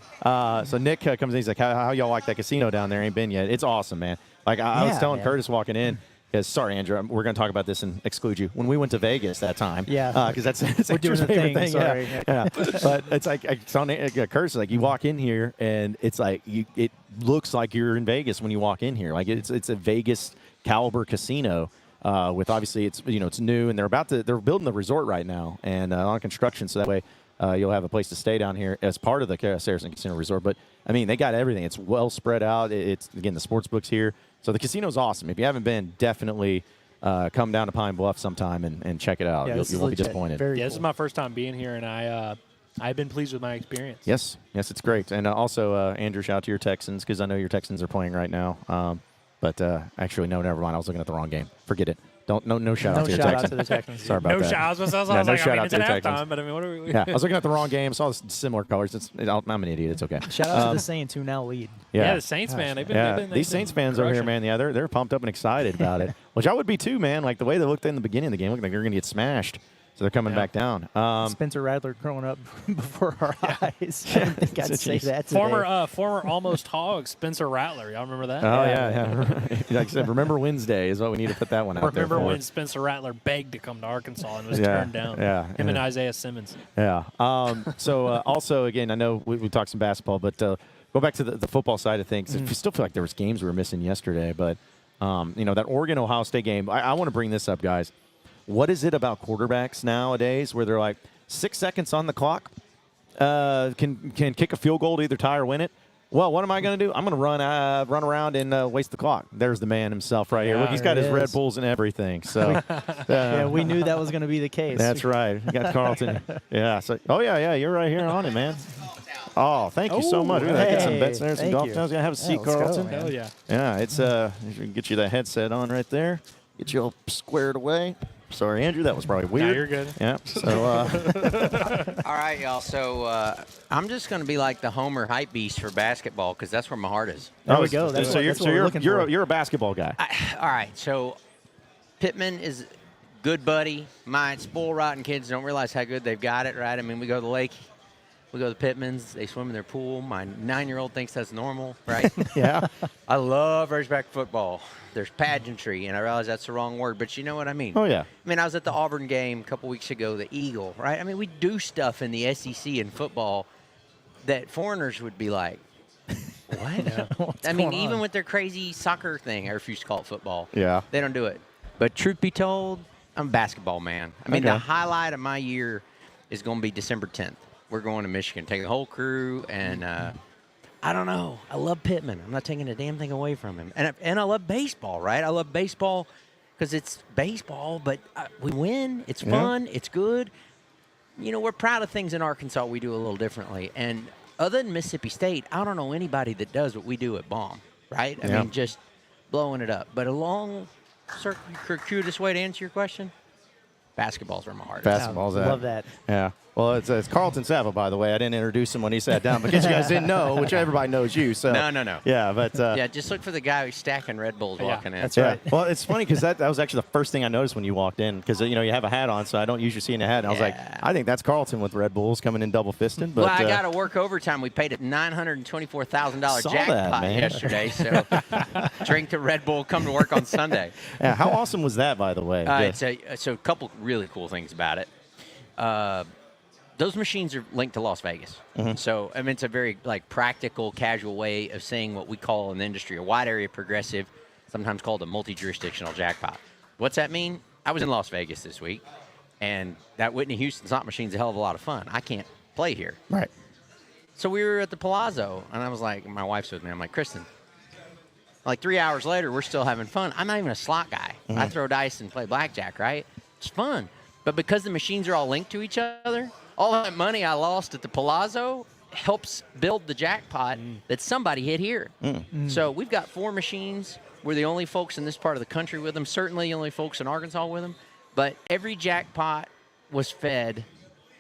So Nick comes in. He's like, how y'all like that casino down there? Ain't been yet. It's awesome, man. Like I was telling man. Curtis walking in. Because, sorry, Andrew, we're going to talk about this and exclude you. When we went to Vegas that time, because that's We're doing Andrew's the favorite thing. Sorry. Yeah. But it's like I saw Curtis, like you walk in here and it's like it looks like you're in Vegas when you walk in here. Like it's a Vegas caliber casino. With obviously it's new and they're building the resort right now and on construction, so that way you'll have a place to stay down here as part of the Saracen Casino Resort. But I mean, they got everything. It's well spread out. It's again the sports book's here, so the casino's awesome. If you haven't been, definitely come down to Pine Bluff sometime and check it out. Yeah, You won't be disappointed. This is my first time being here, and I've been pleased with my experience. Yes, it's great. And also, Andrew, shout out to your Texans because I know your Texans are playing right now. But actually, no, never mind. I was looking at the wrong game. Forget it. No shout out to your Texans. to the Texans. Sorry about that. I was No like, shout out it's to at the Texans. halftime, but I mean, what are we? Yeah, I was looking at the wrong game. Saw similar colors. I'm an idiot. It's okay. Shout out to the Saints who now lead. Yeah, the Saints, man. They've been These Saints fans over here, man. Yeah, they're pumped up and excited about it. Which I would be too, man. Like the way they looked in the beginning of the game, looked like they're going to get smashed. So they're coming back down. Spencer Rattler growing up before our eyes. I didn't think I'd say that today. Former almost hog Spencer Rattler. Y'all remember that? Oh yeah. Like I said, remember Wednesday is what we need to put that one out there. Remember for. when Spencer Rattler begged to come to Arkansas and was turned down? Yeah. Him and Isaiah Simmons. Yeah. So also, again, I know we talked some basketball, but go back to the football side of things. I still feel like there was games we were missing yesterday, but that Oregon-Ohio State game. I want to bring this up, guys. What is it about quarterbacks nowadays where they're like 6 seconds on the clock, can kick a field goal to either tie or win it? Well, what am I going to do? I'm going to run around and waste the clock. There's the man himself right here. Look, he's got his Red Bulls and everything. So yeah, we knew that was going to be the case. That's right. You got Carlton. Yeah. So, you're right here on it, man. Oh, thank you so much. We're going to get some bets there, some golf towns. Have a seat, Carlton. Hell yeah. Yeah, it's get you that headset on right there. Get you all squared away. Sorry, Andrew, that was probably weird. No, you're good. Yeah. So, all right, y'all. So I'm just going to be like the Homer hype beast for basketball because that's where my heart is. There we go. That's so what we're you're looking for. you're a basketball guy. All right. So Pittman is good buddy. My spoiled rotten kids don't realize how good they've got it, right? I mean, we go to the lake. We go to the Pittmans. They swim in their pool. My 9-year-old thinks that's normal, right? Yeah. I love Razorback football. There's pageantry, and I realize that's the wrong word, but you know what I mean. Oh, yeah. I mean, I was at the Auburn game a couple weeks ago, the Eagle, right? I mean, we do stuff in the SEC in football that foreigners would be like, what? I mean, even with their crazy soccer thing, I refuse to call it football. Yeah. They don't do it. But truth be told, I'm a basketball man. I mean, the highlight of my year is going to be December 10th. We're going to Michigan, take the whole crew, and I don't know. I love Pittman. I'm not taking a damn thing away from him. And I love baseball, right? I love baseball because it's baseball, but we win. It's fun. It's good. You know, we're proud of things in Arkansas we do a little differently. And other than Mississippi State, I don't know anybody that does what we do at Baum, right? I mean, just blowing it up. But a long, circuitous way to answer your question, basketball's where my heart is. Basketball's at. Love that. Yeah. Well, it's Carlton Saville, by the way. I didn't introduce him when he sat down because you guys didn't know, which everybody knows you. So No. Yeah, but yeah, just look for the guy who's stacking Red Bulls walking in. That's right. Well, it's funny because that was actually the first thing I noticed when you walked in because you have a hat on, so I don't usually see a hat. And I was like, I think that's Carlton with Red Bulls coming in double fisting. But well, I got to work overtime. We paid a $924,000 jackpot yesterday. So drink the Red Bull, come to work on Sunday. Yeah, how awesome was that, by the way? So a couple really cool things about it. those machines are linked to Las Vegas. So, I mean, it's a very, like, practical, casual way of saying what we call in the industry a wide area progressive, sometimes called a multi-jurisdictional jackpot. What's that mean? I was in Las Vegas this week, and that Whitney Houston slot machine's a hell of a lot of fun. I can't play here. Right. So we were at the Palazzo, and I was like, my wife's with me. I'm like, Kristen, like 3 hours later, we're still having fun. I'm not even a slot guy. I throw dice and play blackjack, right? It's fun. But because the machines are all linked to each other, all that money I lost at the Palazzo helps build the jackpot that somebody hit here. So we've got 4 machines. We're the only folks in this part of the country with them, certainly the only folks in Arkansas with them. But every jackpot was fed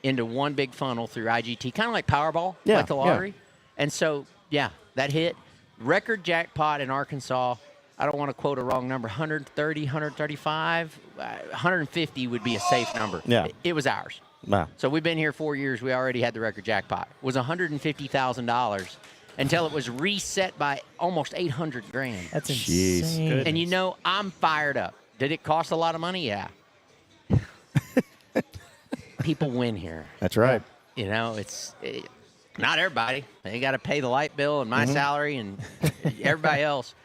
into one big funnel through IGT, kind of like Powerball, like the lottery. And so, that hit. Record jackpot in Arkansas, I don't want to quote a wrong number, 130, 135, 150 would be a safe number. Yeah. It was ours. Wow. So we've been here 4 years. We already had the record jackpot. It was $150,000 until it was reset by almost $800,000. That's Jeez. insane. And you know, I'm fired up. Did it cost a lot of money? Yeah. People win here. That's right. You know, not everybody. They got to pay the light bill and my salary and everybody else.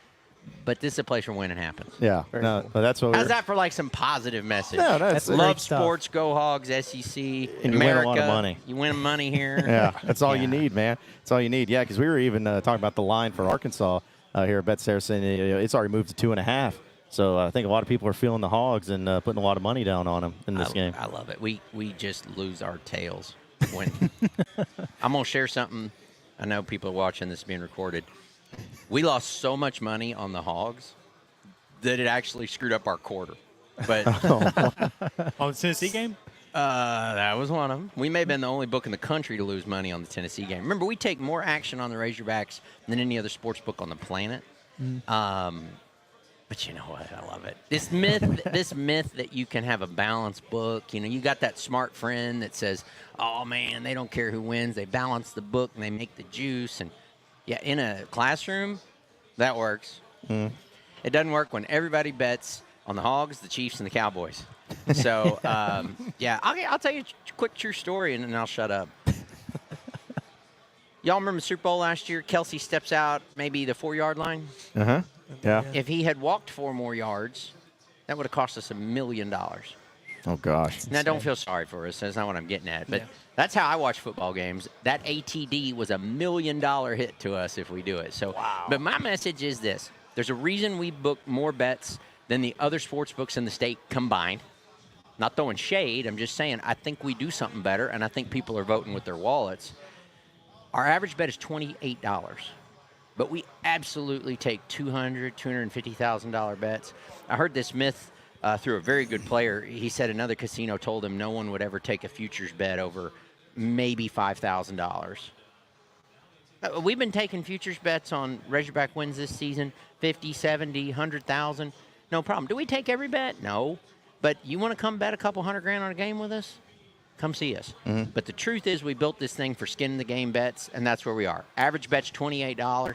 But this is a place where winning happens. Yeah. No, cool. but that's what How's that for like some positive message? No, That's that's great Love stuff. sports, go Hogs, SEC, And you win a America. lot of money. You win money here. Yeah, that's all you Yeah. need, man. That's all you need. Yeah, because we were even talking about the line for Arkansas here at BetSaracen. It's already moved to 2.5. So I think a lot of people are feeling the Hogs and putting a lot of money down on them in this game. I love it. We just lose our tails when I'm gonna share something. I know people are watching this being recorded. We lost so much money on the Hogs that it actually screwed up our quarter. But On the Tennessee game? that was one of them. We may have been the only book in the country to lose money on the Tennessee game. Remember, we take more action on the Razorbacks than any other sports book on the planet. But you know what? I love it. This myth that you can have a balanced book. You know, you got that smart friend that says, "Oh man, they don't care who wins. They balance the book and they make the juice." And yeah, in a classroom, that works. It doesn't work when everybody bets on the Hogs, the Chiefs, and the Cowboys. So I'll tell you a quick true story and then I'll shut up. Y'all remember the Super Bowl last year? Kelsey steps out maybe the 4-yard line. Uh-huh. Yeah. If he had walked 4 more yards, that would have cost us $1 million. Oh, gosh. Now, don't feel sorry for us. That's not what I'm getting at. But that's how I watch football games. That ATD was $1 million hit to us if we do it. So, But my message is this. There's a reason we book more bets than the other sports books in the state combined. Not throwing shade. I'm just saying I think we do something better, and I think people are voting with their wallets. Our average bet is $28. But we absolutely take $200,000, $250,000 bets. I heard this myth through a very good player. He said another casino told him no one would ever take a futures bet over maybe $5,000. We've been taking futures bets on Razorback wins this season, 50, 70, 100,000. No problem. Do we take every bet? No. But you want to come bet a couple $100,000 on a game with us? Come see us. But the truth is we built this thing for skin in the game bets, and that's where we are. Average bet's $28.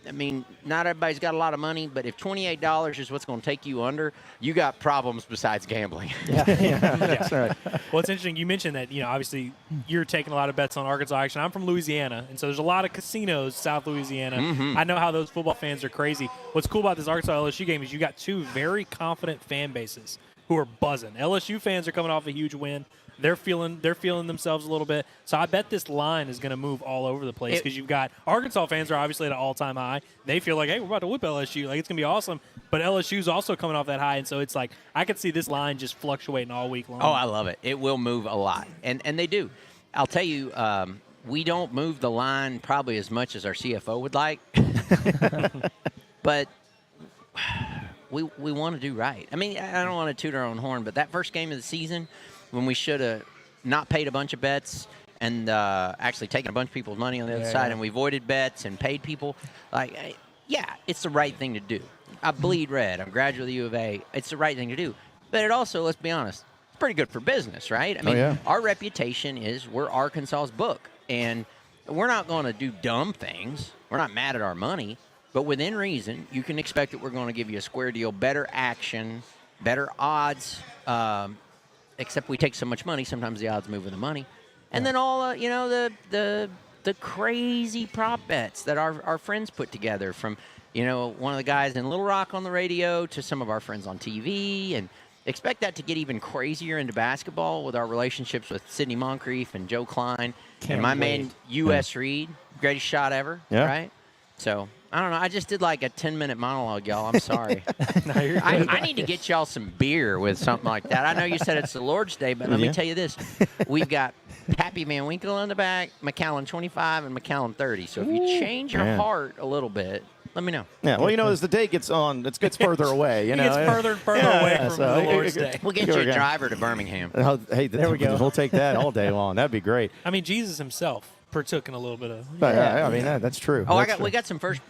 I mean, not everybody's got a lot of money, but if $28 is what's going to take you under, you got problems besides gambling. That's right. Well, it's interesting. You mentioned that, obviously you're taking a lot of bets on Arkansas action. I'm from Louisiana, and so there's a lot of casinos South Louisiana. I know how those football fans are crazy. What's cool about this Arkansas LSU game is you got 2 very confident fan bases who are buzzing. LSU fans are coming off a huge win. They're feeling themselves a little bit. So I bet this line is going to move all over the place because you've got Arkansas fans are obviously at an all-time high. They feel like, hey, we're about to whip LSU. Like, it's going to be awesome. But LSU's also coming off that high, and so it's like I could see this line just fluctuating all week long. Oh, I love it. It will move a lot, and they do. I'll tell you, we don't move the line probably as much as our CFO would like, but we want to do right. I mean, I don't want to toot our own horn, but that first game of the season when we should have not paid a bunch of bets and actually taken a bunch of people's money on the other side, and we voided bets and paid people, it's the right thing to do. I bleed red. I'm graduate of the U of A. It's the right thing to do. But it also, let's be honest, it's pretty good for business, right? I mean, our reputation is we're Arkansas's book, and we're not going to do dumb things. We're not mad at our money. But within reason, you can expect that we're going to give you a square deal, better action, better odds, except we take so much money, sometimes the odds move with the money. And then all the crazy prop bets that our friends put together, from one of the guys in Little Rock on the radio to some of our friends on TV, and expect that to get even crazier into basketball with our relationships with Sidney Moncrief and Joe Klein and my man U.S. Reed, greatest shot ever, right? So I don't know. I just did like a 10-minute monologue, y'all. I'm sorry. No, you're good. I need to get y'all some beer with something like that. I know you said it's the Lord's Day, but let me tell you this. We've got Pappy Van Winkle on the back, McAllen 25, and McAllen 30. So if you change your heart a little bit, let me know. Yeah, well, as the day gets on, it gets further away. It gets further and further away from the Lord's Day. We'll get you a driver to Birmingham. Hey, there we go. We'll take that all day long. That'd be great. I mean, Jesus himself partook in a little bit of. I mean, that's true. Oh, That's we got some first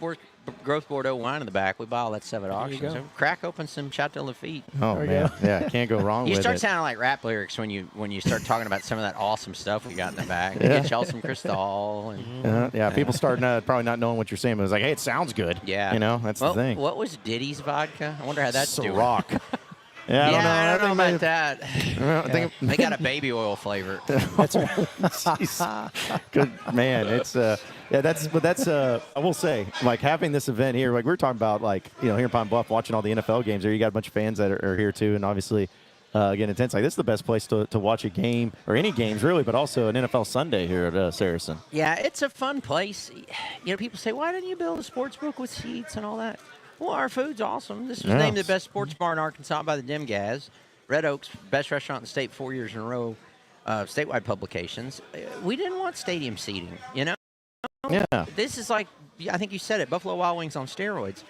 growth Bordeaux wine in the back. We buy all that stuff at auctions. go. Crack open some Chateau Lafite. Oh, man. Yeah, can't go wrong You with start it. sounding like rap lyrics when you start talking about some of that awesome stuff we got in the back. Get y'all some Cristal. And, People start probably not knowing what you're saying, but it's like, hey, it sounds good. Yeah. That's the thing. What was Diddy's vodka? I wonder how that's doing. Rock. I don't know think about that. They got a baby oil flavor. That's Jeez. Good man. It's I will say, like, having this event here, like we were talking about, like, here in Pine Bluff, watching all the NFL games there, you got a bunch of fans that are here too, and obviously again, intense. Like, this is the best place to watch a game, or any games really, but also an NFL Sunday here at Saracen. Yeah, it's a fun place. People say, why didn't you build a sports book with seats and all that? Well, our food's awesome. This was named the best sports bar in Arkansas by the Demgaz. Red Oak's best restaurant in the state 4 years in a row, statewide publications. We didn't want stadium seating, Yeah. This is like, I think you said it, Buffalo Wild Wings on steroids.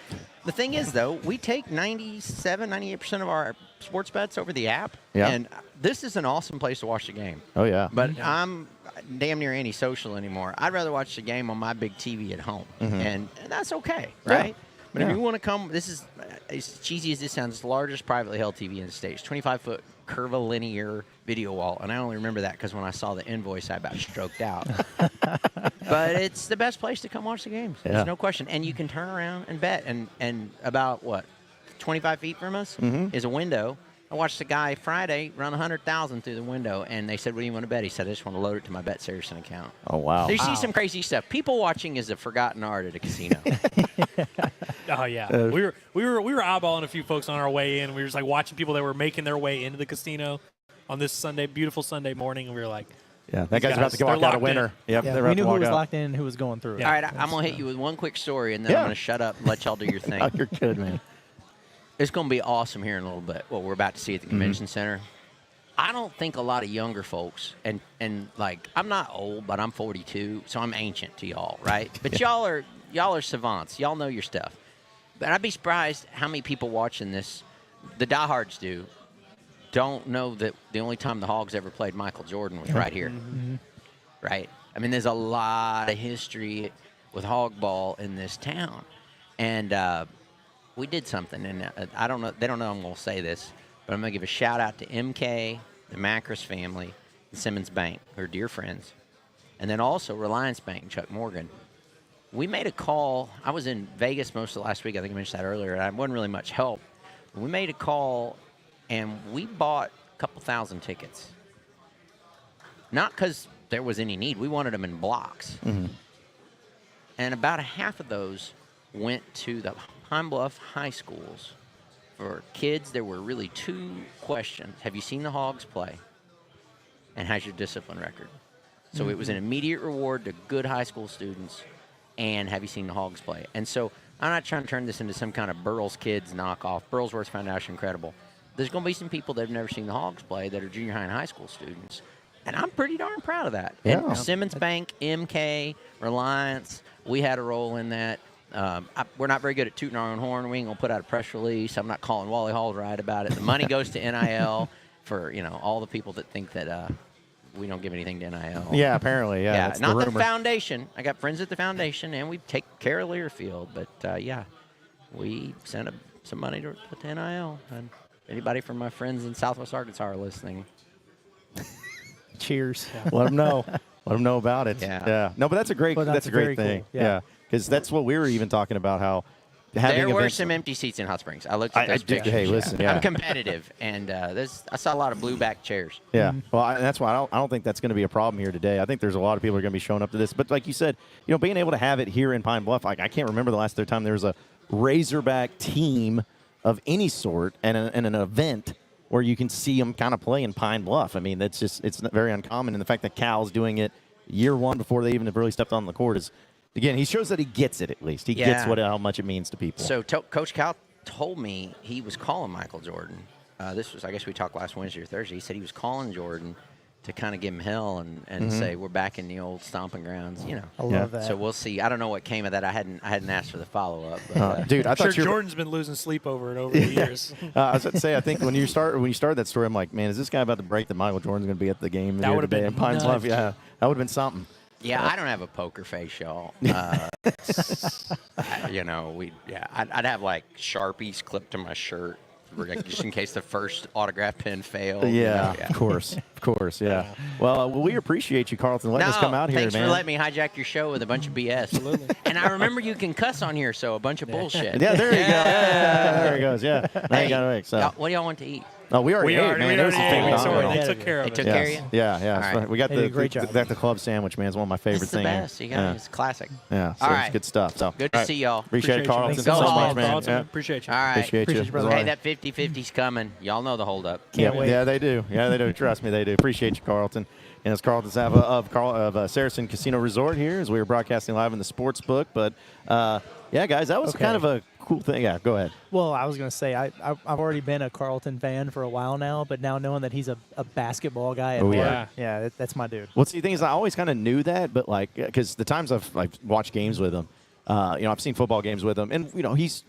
The thing is, though, we take 98% of our sports bets over the app. Yeah. And this is an awesome place to watch the game. Oh, yeah. But I'm damn near antisocial anymore. I'd rather watch the game on my big TV at home. And that's okay, right? Yeah. But if you want to come, this is, as cheesy as this sounds, it's the largest privately held TV in the States. 25-foot curvilinear video wall. And I only remember that because when I saw the invoice, I about stroked out. But it's the best place to come watch the games. There's no question. And you can turn around and bet. And about, 25 feet from us is a window. I watched the guy Friday run 100,000 through the window, and they said, what do you want to bet? He said, I just want to load it to my BetSaracen account. Oh, wow. So you see some crazy stuff. People watching is a forgotten art at a casino. Oh yeah, we were eyeballing a few folks on our way in. We were just like watching people that were making their way into the casino on this Sunday, beautiful Sunday morning, and we were like, yeah, that guy's about to go walk out a winner. Yep, Yeah, we knew who was locked in and who was going through it. All right, I'm going to hit you with one quick story, and then I'm going to shut up and let y'all do your thing. Oh, you're good, man. It's going to be awesome here in a little bit, what we're about to see at the convention center. I don't think a lot of younger folks, and like, I'm not old, but I'm 42, so I'm ancient to y'all, right? But y'all are savants. Y'all know your stuff. But I'd be surprised how many people watching this, the diehards don't know that the only time the Hogs ever played Michael Jordan was right here, right? I mean, there's a lot of history with hog ball in this town. And we did something, and I don't know, they don't know I'm going to say this, but I'm going to give a shout-out to MK, the Macris family, and Simmons Bank, who are dear friends, and then also Reliance Bank and Chuck Morgan. We made a call. I was in Vegas most of the last week. I think I mentioned that earlier, and I wasn't really much help. We made a call, and we bought a couple thousand tickets. Not because there was any need. We wanted them in blocks. And about a half of those went to the Pine Bluff high schools. For kids, there were really two questions. Have you seen the Hogs play? And how's your discipline record? So it was an immediate reward to good high school students. And have you seen the Hogs play? And so I'm not trying to turn this into some kind of Burles Kids knockoff. Burlesworth Foundation, incredible. There's going to be some people that have never seen the Hogs play that are junior high and high school students. And I'm pretty darn proud of that. Yeah. And Simmons Bank, MK, Reliance, we had a role in that. We're not very good at tooting our own horn. We ain't going to put out a press release. I'm not calling Wally Hall to write about it. The money goes to NIL for, all the people that think that we don't give anything to NIL. Yeah, apparently, yeah. That's Not the the rumor. foundation. I got friends at the foundation, and we take care of Learfield. But, we sent some money to NIL. And anybody from my friends in Southwest Arkansas are listening. Cheers. Let them know. Let them know about it. Yeah. No, but that's a great Well, that's great very thing. cool. Yeah. Because that's what we were even talking about, how having There were events. some empty seats in Hot Springs. I looked at those pictures. Hey, listen, yeah. I'm competitive, and I saw a lot of blue back chairs. Yeah, well, that's why I don't think that's going to be a problem here today. I think there's a lot of people who are going to be showing up to this. But like you said, being able to have it here in Pine Bluff, like I can't remember the last time there was a Razorback team of any sort and an event where you can see them kind of play in Pine Bluff. I mean, it's very uncommon. And the fact that Cal's doing it year one before they even have really stepped on the court is, again, he shows that he gets it at least. He gets how much it means to people. So Coach Cal told me he was calling Michael Jordan. This was, I guess we talked last Wednesday or Thursday. He said he was calling Jordan to kind of give him hell and say we're back in the old stomping grounds. I love that. So we'll see. I don't know what came of that. I hadn't asked for the follow up. Dude, I I'm thought sure Jordan's been losing sleep over it over the years. I was about to say, I think when you started that story, I'm like, man, is this guy about to break that Michael Jordan's going to be at the game That here would have today been in Pine Bluff? nuts. Yeah, that would have been something. Yeah, I don't have a poker face, y'all. I'd have like Sharpies clipped to my shirt, just in case the first autograph pen failed. Yeah, of course, yeah. Well, we appreciate you, Carlton, letting us come out here, thanks man. for letting me hijack your show with a bunch of BS. Absolutely. And I remember you can cuss on here, so a bunch of bullshit. Yeah, there you go. Yeah, there he goes. Yeah, Hey, so. what do y'all want to eat? Oh, we already ate, man. It was some ate. thing Sorry, going they on. took care of They it. took care of you? Yeah. All right. We got They did a great the job. club sandwich, man. It's one of my favorite It's the things. best. You got it. It's classic. Yeah, so All it's right. good stuff. So Good to see y'all. Appreciate it, Carlton. Thanks so so much, much, man. Awesome. Yeah. Appreciate you. All right. Appreciate you, brother. Hey, that 50-50's coming. Y'all know the holdup. Can't wait. Yeah, they do. Yeah, they do. Trust me, they do. Appreciate you, Carlton. And it's Carlton Sava of Saracen Casino Resort here as we were broadcasting live in the sports book. But, yeah, guys, that was kind of a cool thing. Yeah, go ahead. Well, I was going to say, I've already been a Carlton fan for a while now, but now knowing that he's a basketball guy at heart, that's my dude. Well, see, the thing is, I always kind of knew that, but, like, because the times I've watched games with him, I've seen football games with him, and, he's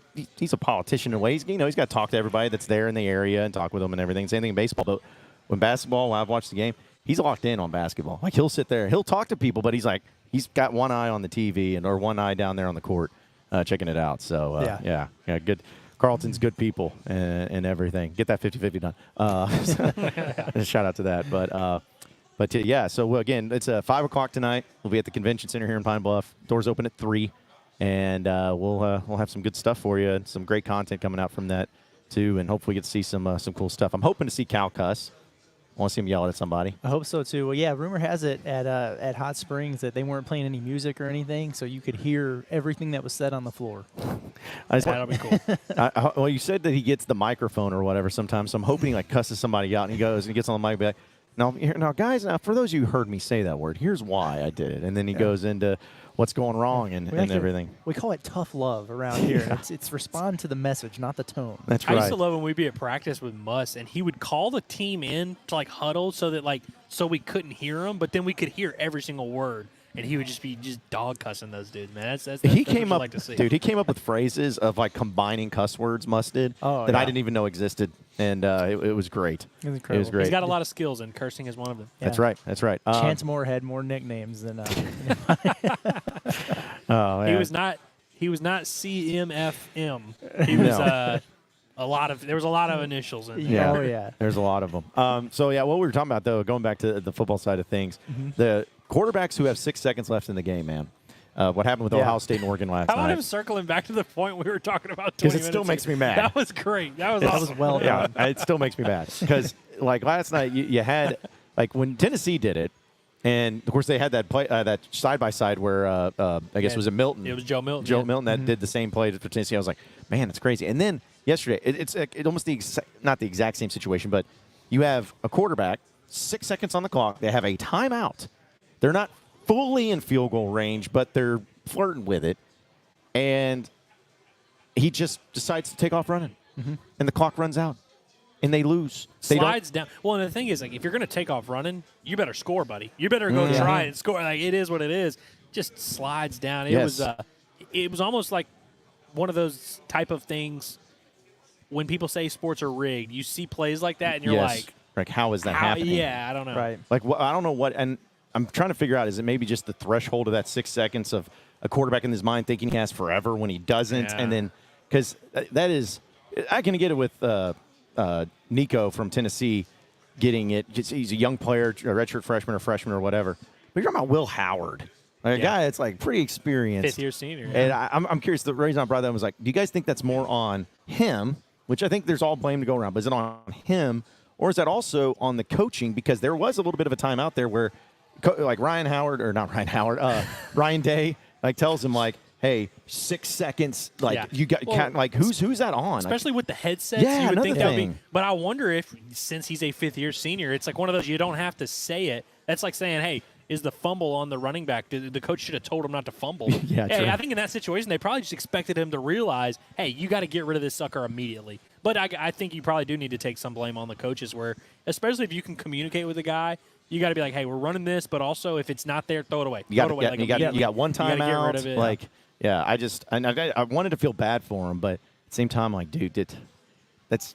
a politician in ways. He's got to talk to everybody that's there in the area and talk with them and everything. Same thing in baseball. But when I've watched the game, he's locked in on basketball. Like, he'll sit there. He'll talk to people, but he's got one eye on the TV or one eye down there on the court checking it out. So, yeah, good. Carlton's good people and everything. Get that 50-50 done. Shout out to that. But yeah, so again, it's 5 o'clock tonight. We'll be at the convention center here in Pine Bluff. Doors open at 3, and we'll have some good stuff for you and some great content coming out from that too, and hopefully get to see some cool stuff. I'm hoping to see Cal cuss. I want to see him yell at somebody. I hope so too. Well, yeah, rumor has it at Hot Springs that they weren't playing any music or anything, so you could hear everything that was said on the floor. That'll be cool. Well, you said that he gets the microphone or whatever sometimes, so I'm hoping he cusses somebody out and he goes and he gets on the mic and be like, now, guys, for those of you who heard me say that word, here's why I did it. And then he goes into what's going wrong and everything. We call it tough love around here. It's respond to the message, not the tone. That's I right. used to love when we'd be at practice with Muss, and he would call the team in to huddle so that so we couldn't hear him, but then we could hear every single word. And he would just be dog cussing those dudes, man. That's he what came you up, like to see. dude. He came up with phrases of combining cuss words. That I didn't even know existed, and it was great. It was incredible. It was great. He's got a lot of skills, and cursing is one of them. Yeah. That's right. That's right. Chance Moore had more nicknames than. Oh, He yeah. was not. He was not CMFM. He was there was a lot of initials in there. Yeah. Oh, yeah. There's a lot of them. So, yeah, what we were talking about, though, going back to the football side of things, the quarterbacks who have 6 seconds left in the game, man. What happened with Ohio State and Oregon last How about night? him circling back to the point we were talking about 20 Because it still minutes makes me ago? mad. That was great. That was That awesome. was well done. Yeah, it still makes me mad. Because, last night, you had, when Tennessee did it, and, of course, they had that play, that side-by-side where, I guess, was it Milton? It was Joe Milton. Joe yeah. Milton that did the same play for Tennessee. I was like, man, it's crazy. And then yesterday, it's almost not the exact same situation, but you have a quarterback, 6 seconds on the clock. They have a timeout. They're not fully in field goal range, but they're flirting with it. And he just decides to take off running. And the clock runs out. And they lose. Slides down. Well, and the thing is, if you're going to take off running, you better score, buddy. You better go try it and score. It is what it is. Just slides down. It was almost like one of those type of things when people say sports are rigged. You see plays like that, and you're like, how is that happening? Yeah, I don't know. Right. I don't know what, and I'm trying to figure out, is it maybe just the threshold of that 6 seconds of a quarterback in his mind thinking he has forever when he doesn't, Yeah. and then, because that is, I can get it with Nico from Tennessee getting it. He's a young player, a redshirt freshman or whatever. But you're talking about Will Howard, Like a guy that's like pretty experienced. 5th-year senior. And I'm curious, the reason I brought that up was like, do you guys think that's more on him, which I think there's all blame to go around, but is it on him, or is that also on the coaching? Because there was a little bit of a time out there where, like Ryan Day, like tells him like, hey, 6 seconds, like you got, like who's that on? Especially with the headsets, Yeah, you would think that would be. thing. But I wonder if, since he's a 5th-year senior, it's like one of those you don't have to say it. That's like saying, hey, is the fumble on the running back? The coach should have told him not to fumble. Yeah, hey, true. I think in that situation, they probably just expected him to realize, hey, you got to get rid of this sucker immediately. But I think you probably do need to take some blame on the coaches, where, especially if you can communicate with a guy, you got to be like, hey, we're running this, but also if it's not there, throw it away. You got, throw it away. you got one time get out. rid of it. Like, yeah, I wanted to feel bad for him, but at the same time, like, dude, that's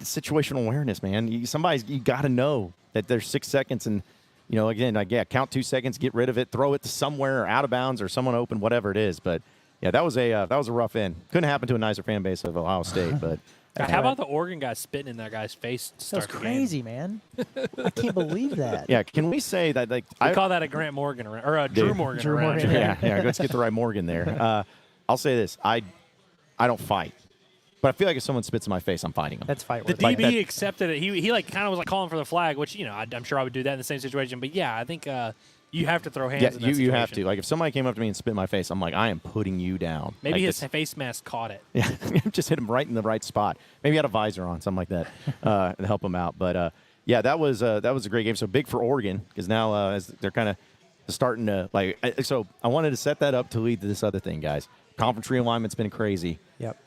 situational awareness, man. You got to know that there's 6 seconds, and again, like, count 2 seconds, get rid of it, throw it to somewhere out of bounds or someone open, whatever it is. But yeah, that was a rough end. Couldn't happen to a nicer fan base of Ohio State, but. How about the Oregon guy spitting in that guy's face to That's start the crazy, man. I can't believe that. Yeah, can we say that, like, game? We call that a Grant Morgan or a Drew Morgan. Drew around Morgan. here. yeah, let's get the right Morgan there. I'll say this: I don't fight, but I feel like if someone spits in my face, I'm fighting them. That's fight The work. Like DB that- accepted it. He like kind of was like calling for the flag, which I'm sure I would do that in the same situation. But yeah, I think you have to throw hands. Yeah, in that you have situation. to. Like, if somebody came up to me and spit in my face, I'm like, I am putting you down. Maybe like, his face mask caught it. Yeah, just hit him right in the right spot. Maybe he had a visor on, something like that, to help him out. But yeah, that was a great game. So big for Oregon, because now as they're kind of starting to so I wanted to set that up to lead to this other thing, guys. Conference realignment's been crazy. Yep.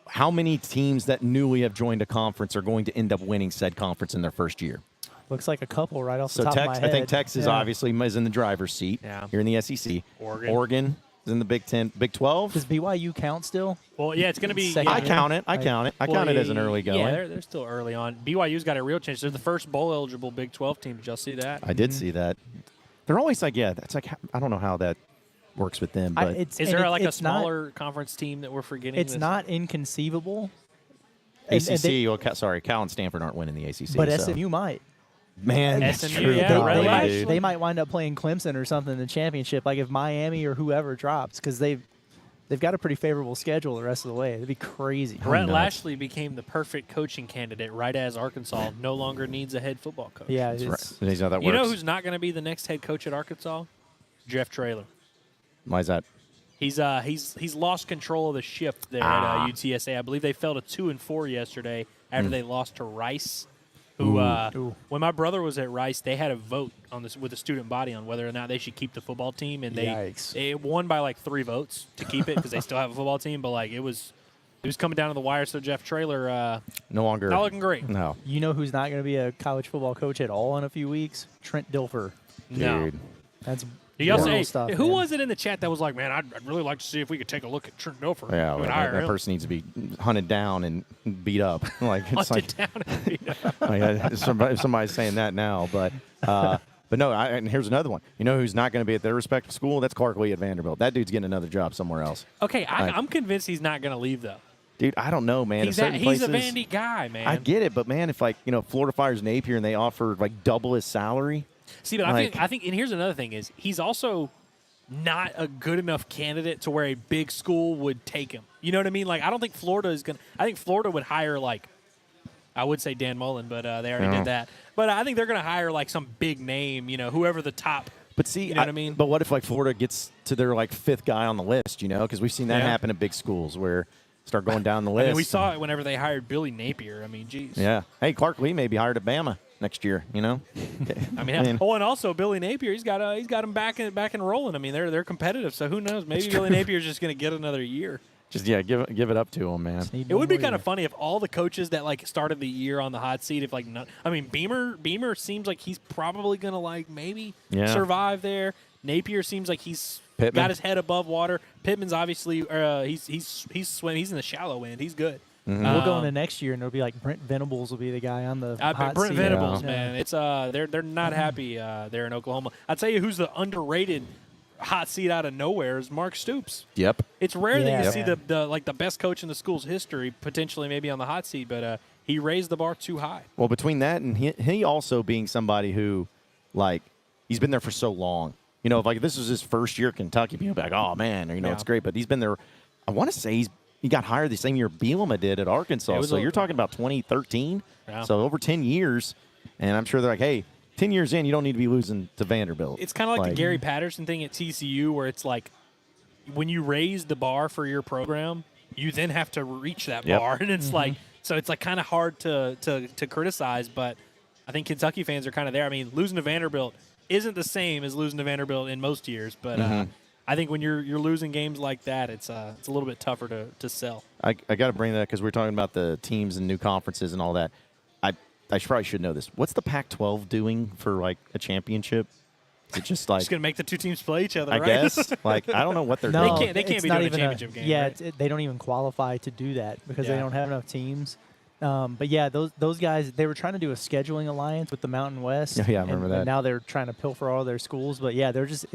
How many teams that newly have joined a conference are going to end up winning said conference in their first year? Looks like a couple right off So the top of my head. I think Texas Yeah. obviously is in the driver's seat Yeah. here in the SEC. Oregon. Is in the Big 10, Big 12. Does BYU count still? Well, yeah, it's going to be. Second I year. count it. I Right. count it. I well, count it as an early going. Yeah, they're still early on. BYU's got a real chance. They're the first bowl eligible Big 12 team. Did y'all see that? I did see that. They're always like, that's like, I don't know how that works with them, but Is there like a smaller conference team that we're forgetting? It's not inconceivable. ACC. Sorry, Cal and Stanford aren't winning the ACC. But so. SMU might. Man, that's SMU, true. yeah, Big really, day, actually. dude. They might wind up playing Clemson or something in the championship, like if Miami or whoever drops, because they've got a pretty favorable schedule the rest of the way. It'd be crazy. Brett nuts. Lashley became the perfect coaching candidate right as Arkansas no longer needs a head football coach. Yeah, That's it's, right. That's how that You know works. who's not going to be the next head coach at Arkansas? Jeff Traylor. Why is that? He's lost control of the ship there at UTSA. I believe they fell to 2-4 yesterday after they lost to Rice. Who when my brother was at Rice, they had a vote on this with the student body on whether or not they should keep the football team, and Yikes. they won by like 3 votes to keep it because they still have a football team. But like it was coming down to the wire. So Jeff Traylor No longer. not looking great. No. you know who's not going to be a college football coach at all in a few weeks? Trent Dilfer. No. Dude. That's Y'all brutal say, stuff. who man. was it in the chat that was like, man, I'd really like to see if we could take a look at Trent Dilfer. Yeah, and well, hire that him. person needs to be hunted down and beat up. Like it's Hunted like, down and beat up. like somebody's saying that now, but no. And here's another one. You know who's not going to be at their respective school? That's Clark Lee at Vanderbilt. That dude's getting another job somewhere else. Okay, Like- I'm convinced he's not going to leave though. Dude, I don't know, man. He's At certain a places, Vandy guy, man. I get it, but man, if like Florida fires Napier and they offer like double his salary, See, but like- I think, and here's another thing is he's also not a good enough candidate to where a big school would take him. You know what I mean? Like, I don't think Florida is going to, I think Florida would hire like, I would say Dan Mullen, but they already Yeah. did that. But I think they're going to hire like some big name, whoever the top. But see, You know what I mean? But what if like Florida gets to their like 5th guy on the list? Because we've seen that Yeah. happen at big schools where start going down the I list. mean, we saw it whenever they hired Billy Napier. I mean, geez. Yeah. Hey, Clark Lee may be hired at Bama next year. I mean, and also Billy Napier, he's got him back and rolling. I mean, they're competitive, so who knows? Maybe Billy Napier's just going to get another year. just give it up to him, man. Need It would be more kind of year. funny if all the coaches that like started the year on the hot seat, if like, Beamer seems like he's probably gonna like maybe survive there. Napier seems like he's Pittman? got his head above water. Pittman's obviously he's swimming. He's in the shallow end. He's good. We'll go into next year, and it'll be like Brent Venables will be the guy on the hot Brent seat. Venables, Yeah. man, it's they're not happy there in Oklahoma. I'll tell you who's the underrated hot seat out of nowhere is Mark Stoops. Yep. It's rare that Yeah. you see the best coach in the school's history potentially maybe on the hot seat, but he raised the bar too high. Well, between that and he also being somebody who, like, he's been there for so long. You know, if like this was his first year at Kentucky, people would be like, oh, man, it's great. But he's been there. I want to say he got hired the same year Bielema did at Arkansas. So you're talking about 2013. Yeah. So over 10 years. And I'm sure they're like, hey, 10 years in, you don't need to be losing to Vanderbilt. It's kind of like the Gary Patterson thing at TCU, where it's like when you raise the bar for your program, you then have to reach that bar. And it's like, so it's like kind of hard to criticize. But I think Kentucky fans are kind of there. I mean, losing to Vanderbilt isn't the same as losing to Vanderbilt in most years. But I think when you're losing games like that, it's a little bit tougher to sell. I got to bring that because we're talking about the teams and new conferences and all that. I probably should know this. What's the Pac-12 doing for like a championship? Is it just like just gonna make the two teams play each other? I right? guess. Like I don't know what they're No, doing. They can't be doing a championship game. Yeah, right? they don't even qualify to do that because they Yeah. don't have enough teams. But yeah, those guys, they were trying to do a scheduling alliance with the Mountain West. Yeah, I remember that. And now they're trying to pilfer all their schools. But yeah, they're just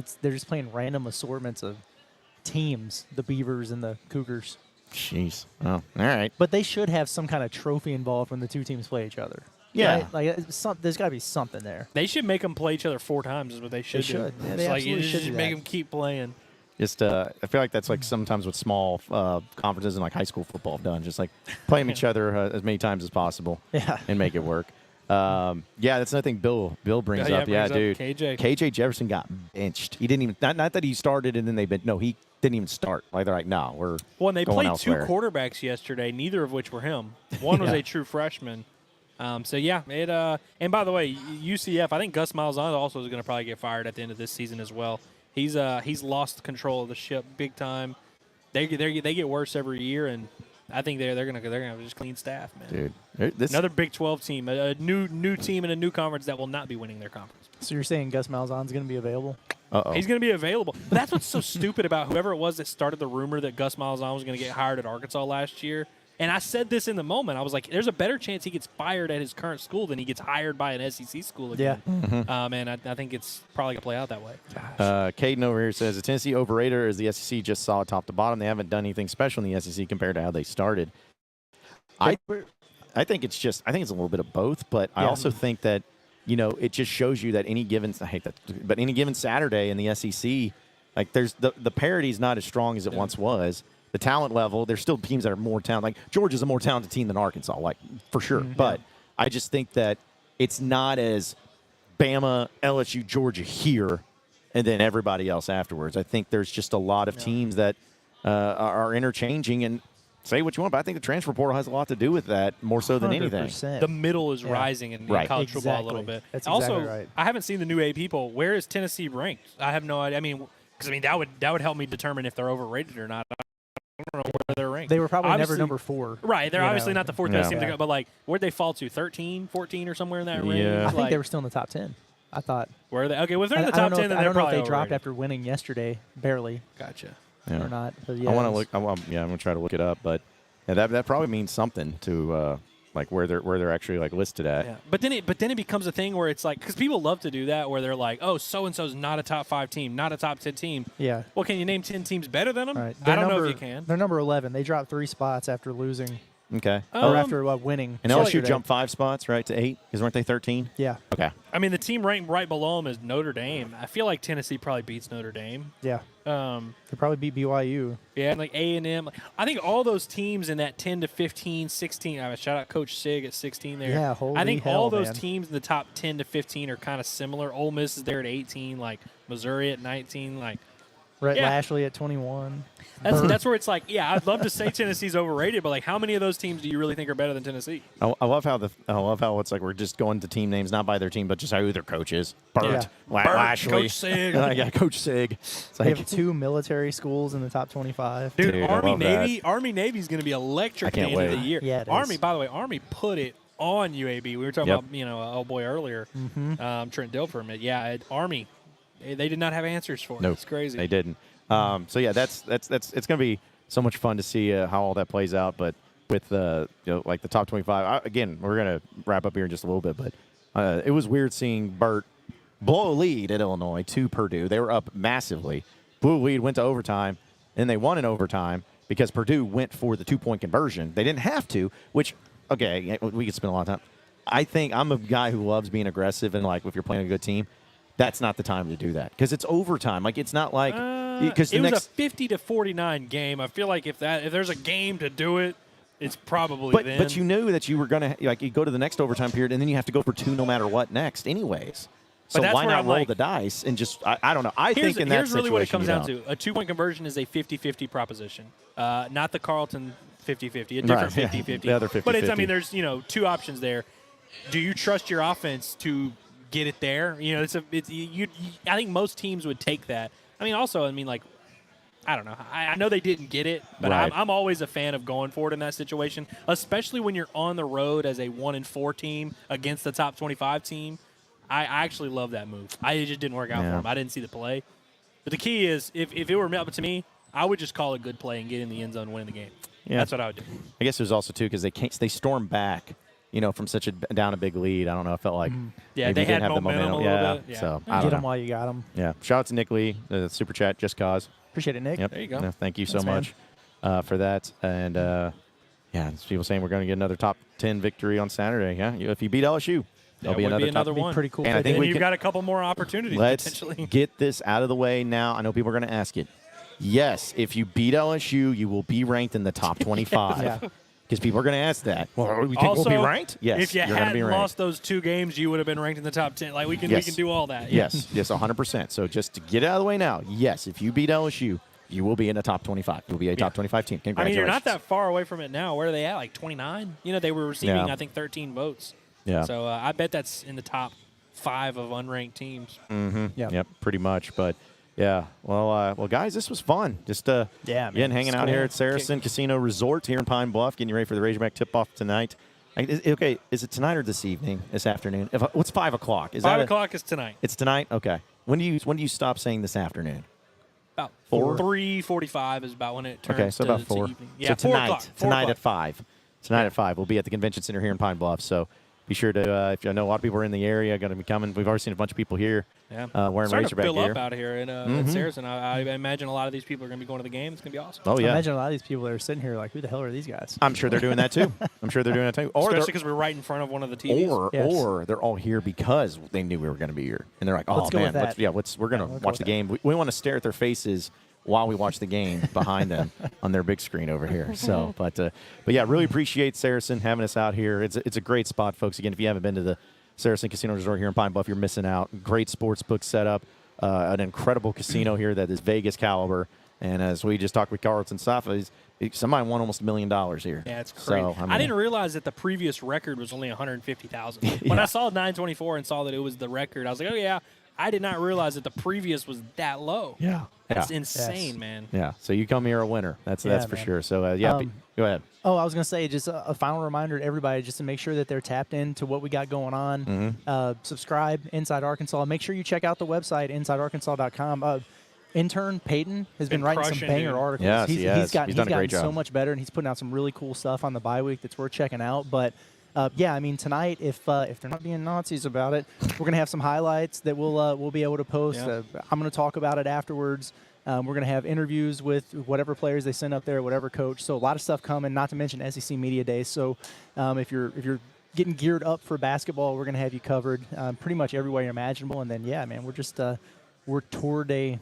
playing random assortments of teams, the Beavers and the Cougars. Jeez. Oh, all right. But they should have some kind of trophy involved when the two teams play each other. Yeah. Right? Like there's got to be something there. They should make them play each other 4 times. Is what they should do. should. Yeah, It's they like you absolutely should just do make that. them keep playing. Just I feel like that's like sometimes what small conferences in like high school football have done. Just like play each other as many times as possible. Yeah. And make it work. Yeah, that's another thing Bill brings up. Yeah, dude. KJ Jefferson got benched. He didn't even not that he started and then he didn't even start. Like they're like, no, we're Well, and they going played elsewhere. 2 quarterbacks yesterday, neither of which were him. One was Yeah. a true freshman. So yeah, it. And by the way, UCF, I think Gus Malzahn also is going to probably get fired at the end of this season as well. He's lost control of the ship big time. They get worse every year, and I think they're gonna have just clean staff, man. Dude, this Another Big 12 team, a new team in a new conference that will not be winning their conference. So you're saying Gus Malzahn's going to be available? Uh-oh. He's going to be available. But that's what's so stupid about whoever it was that started the rumor that Gus Malzahn was going to get hired at Arkansas last year. And I said this in the moment. I was like, there's a better chance he gets fired at his current school than he gets hired by an SEC school again. Yeah. And I think it's probably going to play out that way. Caden over here says, is Tennessee overrated or is the SEC just solid top to bottom? They haven't done anything special in the SEC compared to how they started. I think it's a little bit of both, but I also think that, it just shows you that any given Saturday in the SEC, like there's the parity is not as strong as it once was. The talent level, there's still teams that are more talented. Like Georgia's a more talented team than Arkansas, like for sure. But I just think that it's not as Bama, LSU, Georgia here, and then everybody else afterwards. I think there's just a lot of teams that are interchanging, and say what you want, but I think the transfer portal has a lot to do with that more so than anything. 100%. The middle is rising in college football a little bit. That's also, exactly right. I haven't seen the new AP poll. Where is Tennessee ranked? I have no idea. I mean, that would help me determine if they're overrated or not. I don't know where they're ranked. They were probably Obviously- never number 4. Right, they're obviously not the 4th best team to Yeah. go, but like, where'd they fall to? 13, 14, or somewhere in that range? Yeah. I think Like, they were still in the top 10. I thought. where are they? Okay, well, if they're in the I don't top 10, then I they're don't know if probably they dropped overrated. after winning yesterday, barely, Gotcha. Yeah. or not. But yeah, I want it to was- look. I'm going to try to look it up, but that probably means something to like where they're actually like listed at. Yeah, but then it becomes a thing where it's like, because people love to do that, where they're like, oh, so and so's not a top 5 team, not a top 10 team. Yeah. Well, can you name 10 teams better than them? Right. I don't know if you can. They're number 11. They dropped 3 spots after losing, Okay. or after winning. And LSU yesterday. jumped 5 spots, right, to 8? Because weren't they 13? Yeah. Okay. I mean, the team ranked right below them is Notre Dame. I feel like Tennessee probably beats Notre Dame. Yeah. They probably beat BYU. Yeah, and like A&M. I think all those teams in that 10 to 15, 16. I mean, shout out Coach Sig at 16 there. Yeah, I holy think hell, all those man. teams in the top 10 to 15 are kind of similar. Ole Miss is there at 18, like Missouri at 19. Like Rhett Yeah. Lashley at 21. that's where it's like, yeah, I'd love to say Tennessee's overrated, but like, how many of those teams do you really think are better than Tennessee? I love how it's like we're just going to team names, not by their team, but just who their coach is. Burt, Yeah. Lashley. Coach Sig. Yeah, Coach Sig. It's They like, have 2 military schools in the top 25. Dude, Dude, I Army love Navy, Army Navy's going to be electric I at the can't end of wait. the year. Yeah, it Army, is. by the way, Army put it on UAB. We were talking Yep. about, old boy earlier, Trent Dilfer. Yeah, Army, they did not have answers for it. Nope, It's crazy. They didn't. So yeah, that's it's going to be so much fun to see how all that plays out. But with like the top 25, again, we're going to wrap up here in just a little bit. But it was weird seeing Burt blow a lead at Illinois to Purdue. They were up massively, blew a lead, went to overtime, and they won in overtime because Purdue went for the 2-point conversion. They didn't have to, which okay, we could spend a lot of time. I think I'm a guy who loves being aggressive and like if you're playing a good team. that's not the time to do that because it's overtime. Like it's not like because it was a 50-49 game. I feel like if there's a game to do it, it's probably then. But you knew that you were going to like you go to the next overtime period and then you have to go for 2 no matter what next anyways. So that's why where not I'm roll like, the dice and just I don't know. I think in that here's really what it situation, comes you down don't. to. A 2-point conversion is a 50-50 proposition, not the Carlton 50-50, a different 50-50. The other 50-50. But it's, I mean, there's 2 options there. Do you trust your offense to get it there? I think most teams would take that. I mean, also, like, I don't know. I know they didn't get it, but Right. I'm always a fan of going for it in that situation, especially when you're on the road as a 1-4 team against the top 25 team. I actually love that move. It just didn't work out for him. I didn't see the play. But the key is, if it were up to me, I would just call it good play and get in the end zone and win the game. Yeah. That's what I would do. I guess it was also, too, because they stormed back, from such down a big lead. I don't know. I felt like Yeah, maybe they didn't had have the momentum a momentum. little bit. Yeah. So, I Get don't them know. while you got them. Yeah. Shout out to Nick Lee, the Super Chat, Just Cause. Appreciate it, Nick. Yep. There you go. Yeah, thank you so Thanks, much for that. And, there's people saying we're going to get another top 10 victory on Saturday. Yeah, if you beat LSU, there'll be would another be another top. one. Pretty cool. And I think And we you've can- got a couple more opportunities Let's potentially. get this out of the way now. I know people are going to ask it. Yes, if you beat LSU, you will be ranked in the top 25. Yeah. Because people are going to ask that. Well, we think Also, we'll be ranked? Yes, if you you're going to be hadn't ranked. lost those 2 games, you would have been ranked in the top 10. Like we can Yes. do all that. Yes, 100%. So just to get it out of the way now, yes, if you beat LSU, you will be in the top 25. You'll be a top 25 team. I mean, Congratulations. you're not that far away from it now. Where are they at? Like 29? They were receiving, Yeah. I think, 13 votes. Yeah. So I bet that's in the top 5 of unranked teams. Yeah. Yep, pretty much. But yeah, well, guys, this was fun. Just man, again, hanging it's out cool. here at Saracen Casino Resort here in Pine Bluff, getting you ready for the Razorback tip-off tonight. Okay, is it tonight or this evening? This afternoon? What's 5 o'clock? Is 5 that o'clock is tonight. It's tonight. Okay. When do you stop saying this afternoon? About 4? 3:45 is about when it turns. Okay, so to, about 4. To evening. Yeah, so 4 o'clock. tonight at 5. Tonight at 5, we'll be at the convention center here in Pine Bluff. So be sure to, if you know a lot of people are in the area, going to be coming. We've already seen a bunch of people here Yeah, wearing starting to Razorback fill gear. up out here at Saracen. I imagine a lot of these people are going to be going to the game. It's going to be awesome. Oh I yeah, imagine a lot of these people that are sitting here like, who the hell are these guys? I'm sure they're doing that too. Or Especially because we're right in front of one of the TVs. Yes. or they're all here because they knew we were going to be here, and they're like, "Oh Let's go man, with that. we're going to we'll go watch with the that. game. We want to stare at their faces while we watch the game behind them on their big screen over here." So, but yeah, really appreciate Saracen having us out here. It's a great spot, folks. Again, if you haven't been to the Saracen Casino Resort here in Pine Bluff, you're missing out. Great sports book setup, an incredible casino here that is Vegas caliber. And as we just talked with Carlton Safa, somebody won almost $1 million here. Yeah, it's crazy. So, I didn't realize that the previous record was only 150,000. When I saw 924 and saw that it was the record, I was like, oh yeah. I did not realize that the previous was that low. Yeah. That's Yeah. insane, Yes. man. Yeah, so you come here a winner. That's for man. sure. So go ahead. Oh, I was going to say just a final reminder to everybody just to make sure that they're tapped into what we got going on. Subscribe, Inside Arkansas. Make sure you check out the website, insidearkansas.com. Intern Peyton has been writing some crushing, banger dude. articles. Yes, he has. He's He's done a gotten great so job. much better, and he's putting out some really cool stuff on the bye week that's worth checking out. But yeah, I mean tonight, if they're not being Nazis about it, we're gonna have some highlights that we'll be able to post. Yeah. I'm gonna talk about it afterwards. We're going to have interviews with whatever players they send up there, whatever coach. So a lot of stuff coming, not to mention SEC Media Days. So if you're getting geared up for basketball, we're going to have you covered pretty much every way imaginable. And then, yeah, man, we're just we're tour day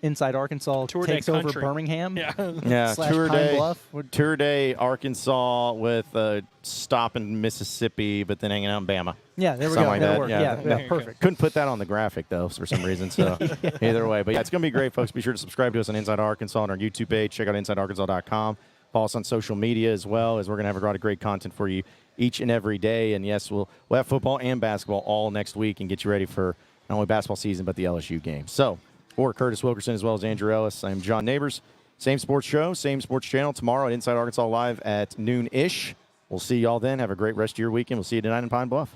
Inside Arkansas Tour day takes over country. Birmingham. Yeah, slash tour Pine day, Bluff. tour day, Arkansas with a stop in Mississippi, but then hanging out in Bama. Yeah, there we Something go. like That'll that, work. yeah. Yeah, There you go. perfect. Couldn't put that on the graphic though for some reason. So either way, but yeah, it's gonna be great, folks. Be sure to subscribe to us on Inside Arkansas on our YouTube page. Check out InsideArkansas.com. Follow us on social media as well, as we're gonna have a lot of great content for you each and every day. And yes, we'll have football and basketball all next week and get you ready for not only basketball season but the LSU game. So for Curtis Wilkerson as well as Andrew Ellis, I'm John Neighbors. Same sports show, same sports channel tomorrow at Inside Arkansas Live at noon-ish. We'll see y'all then. Have a great rest of your weekend. We'll see you tonight in Pine Bluff.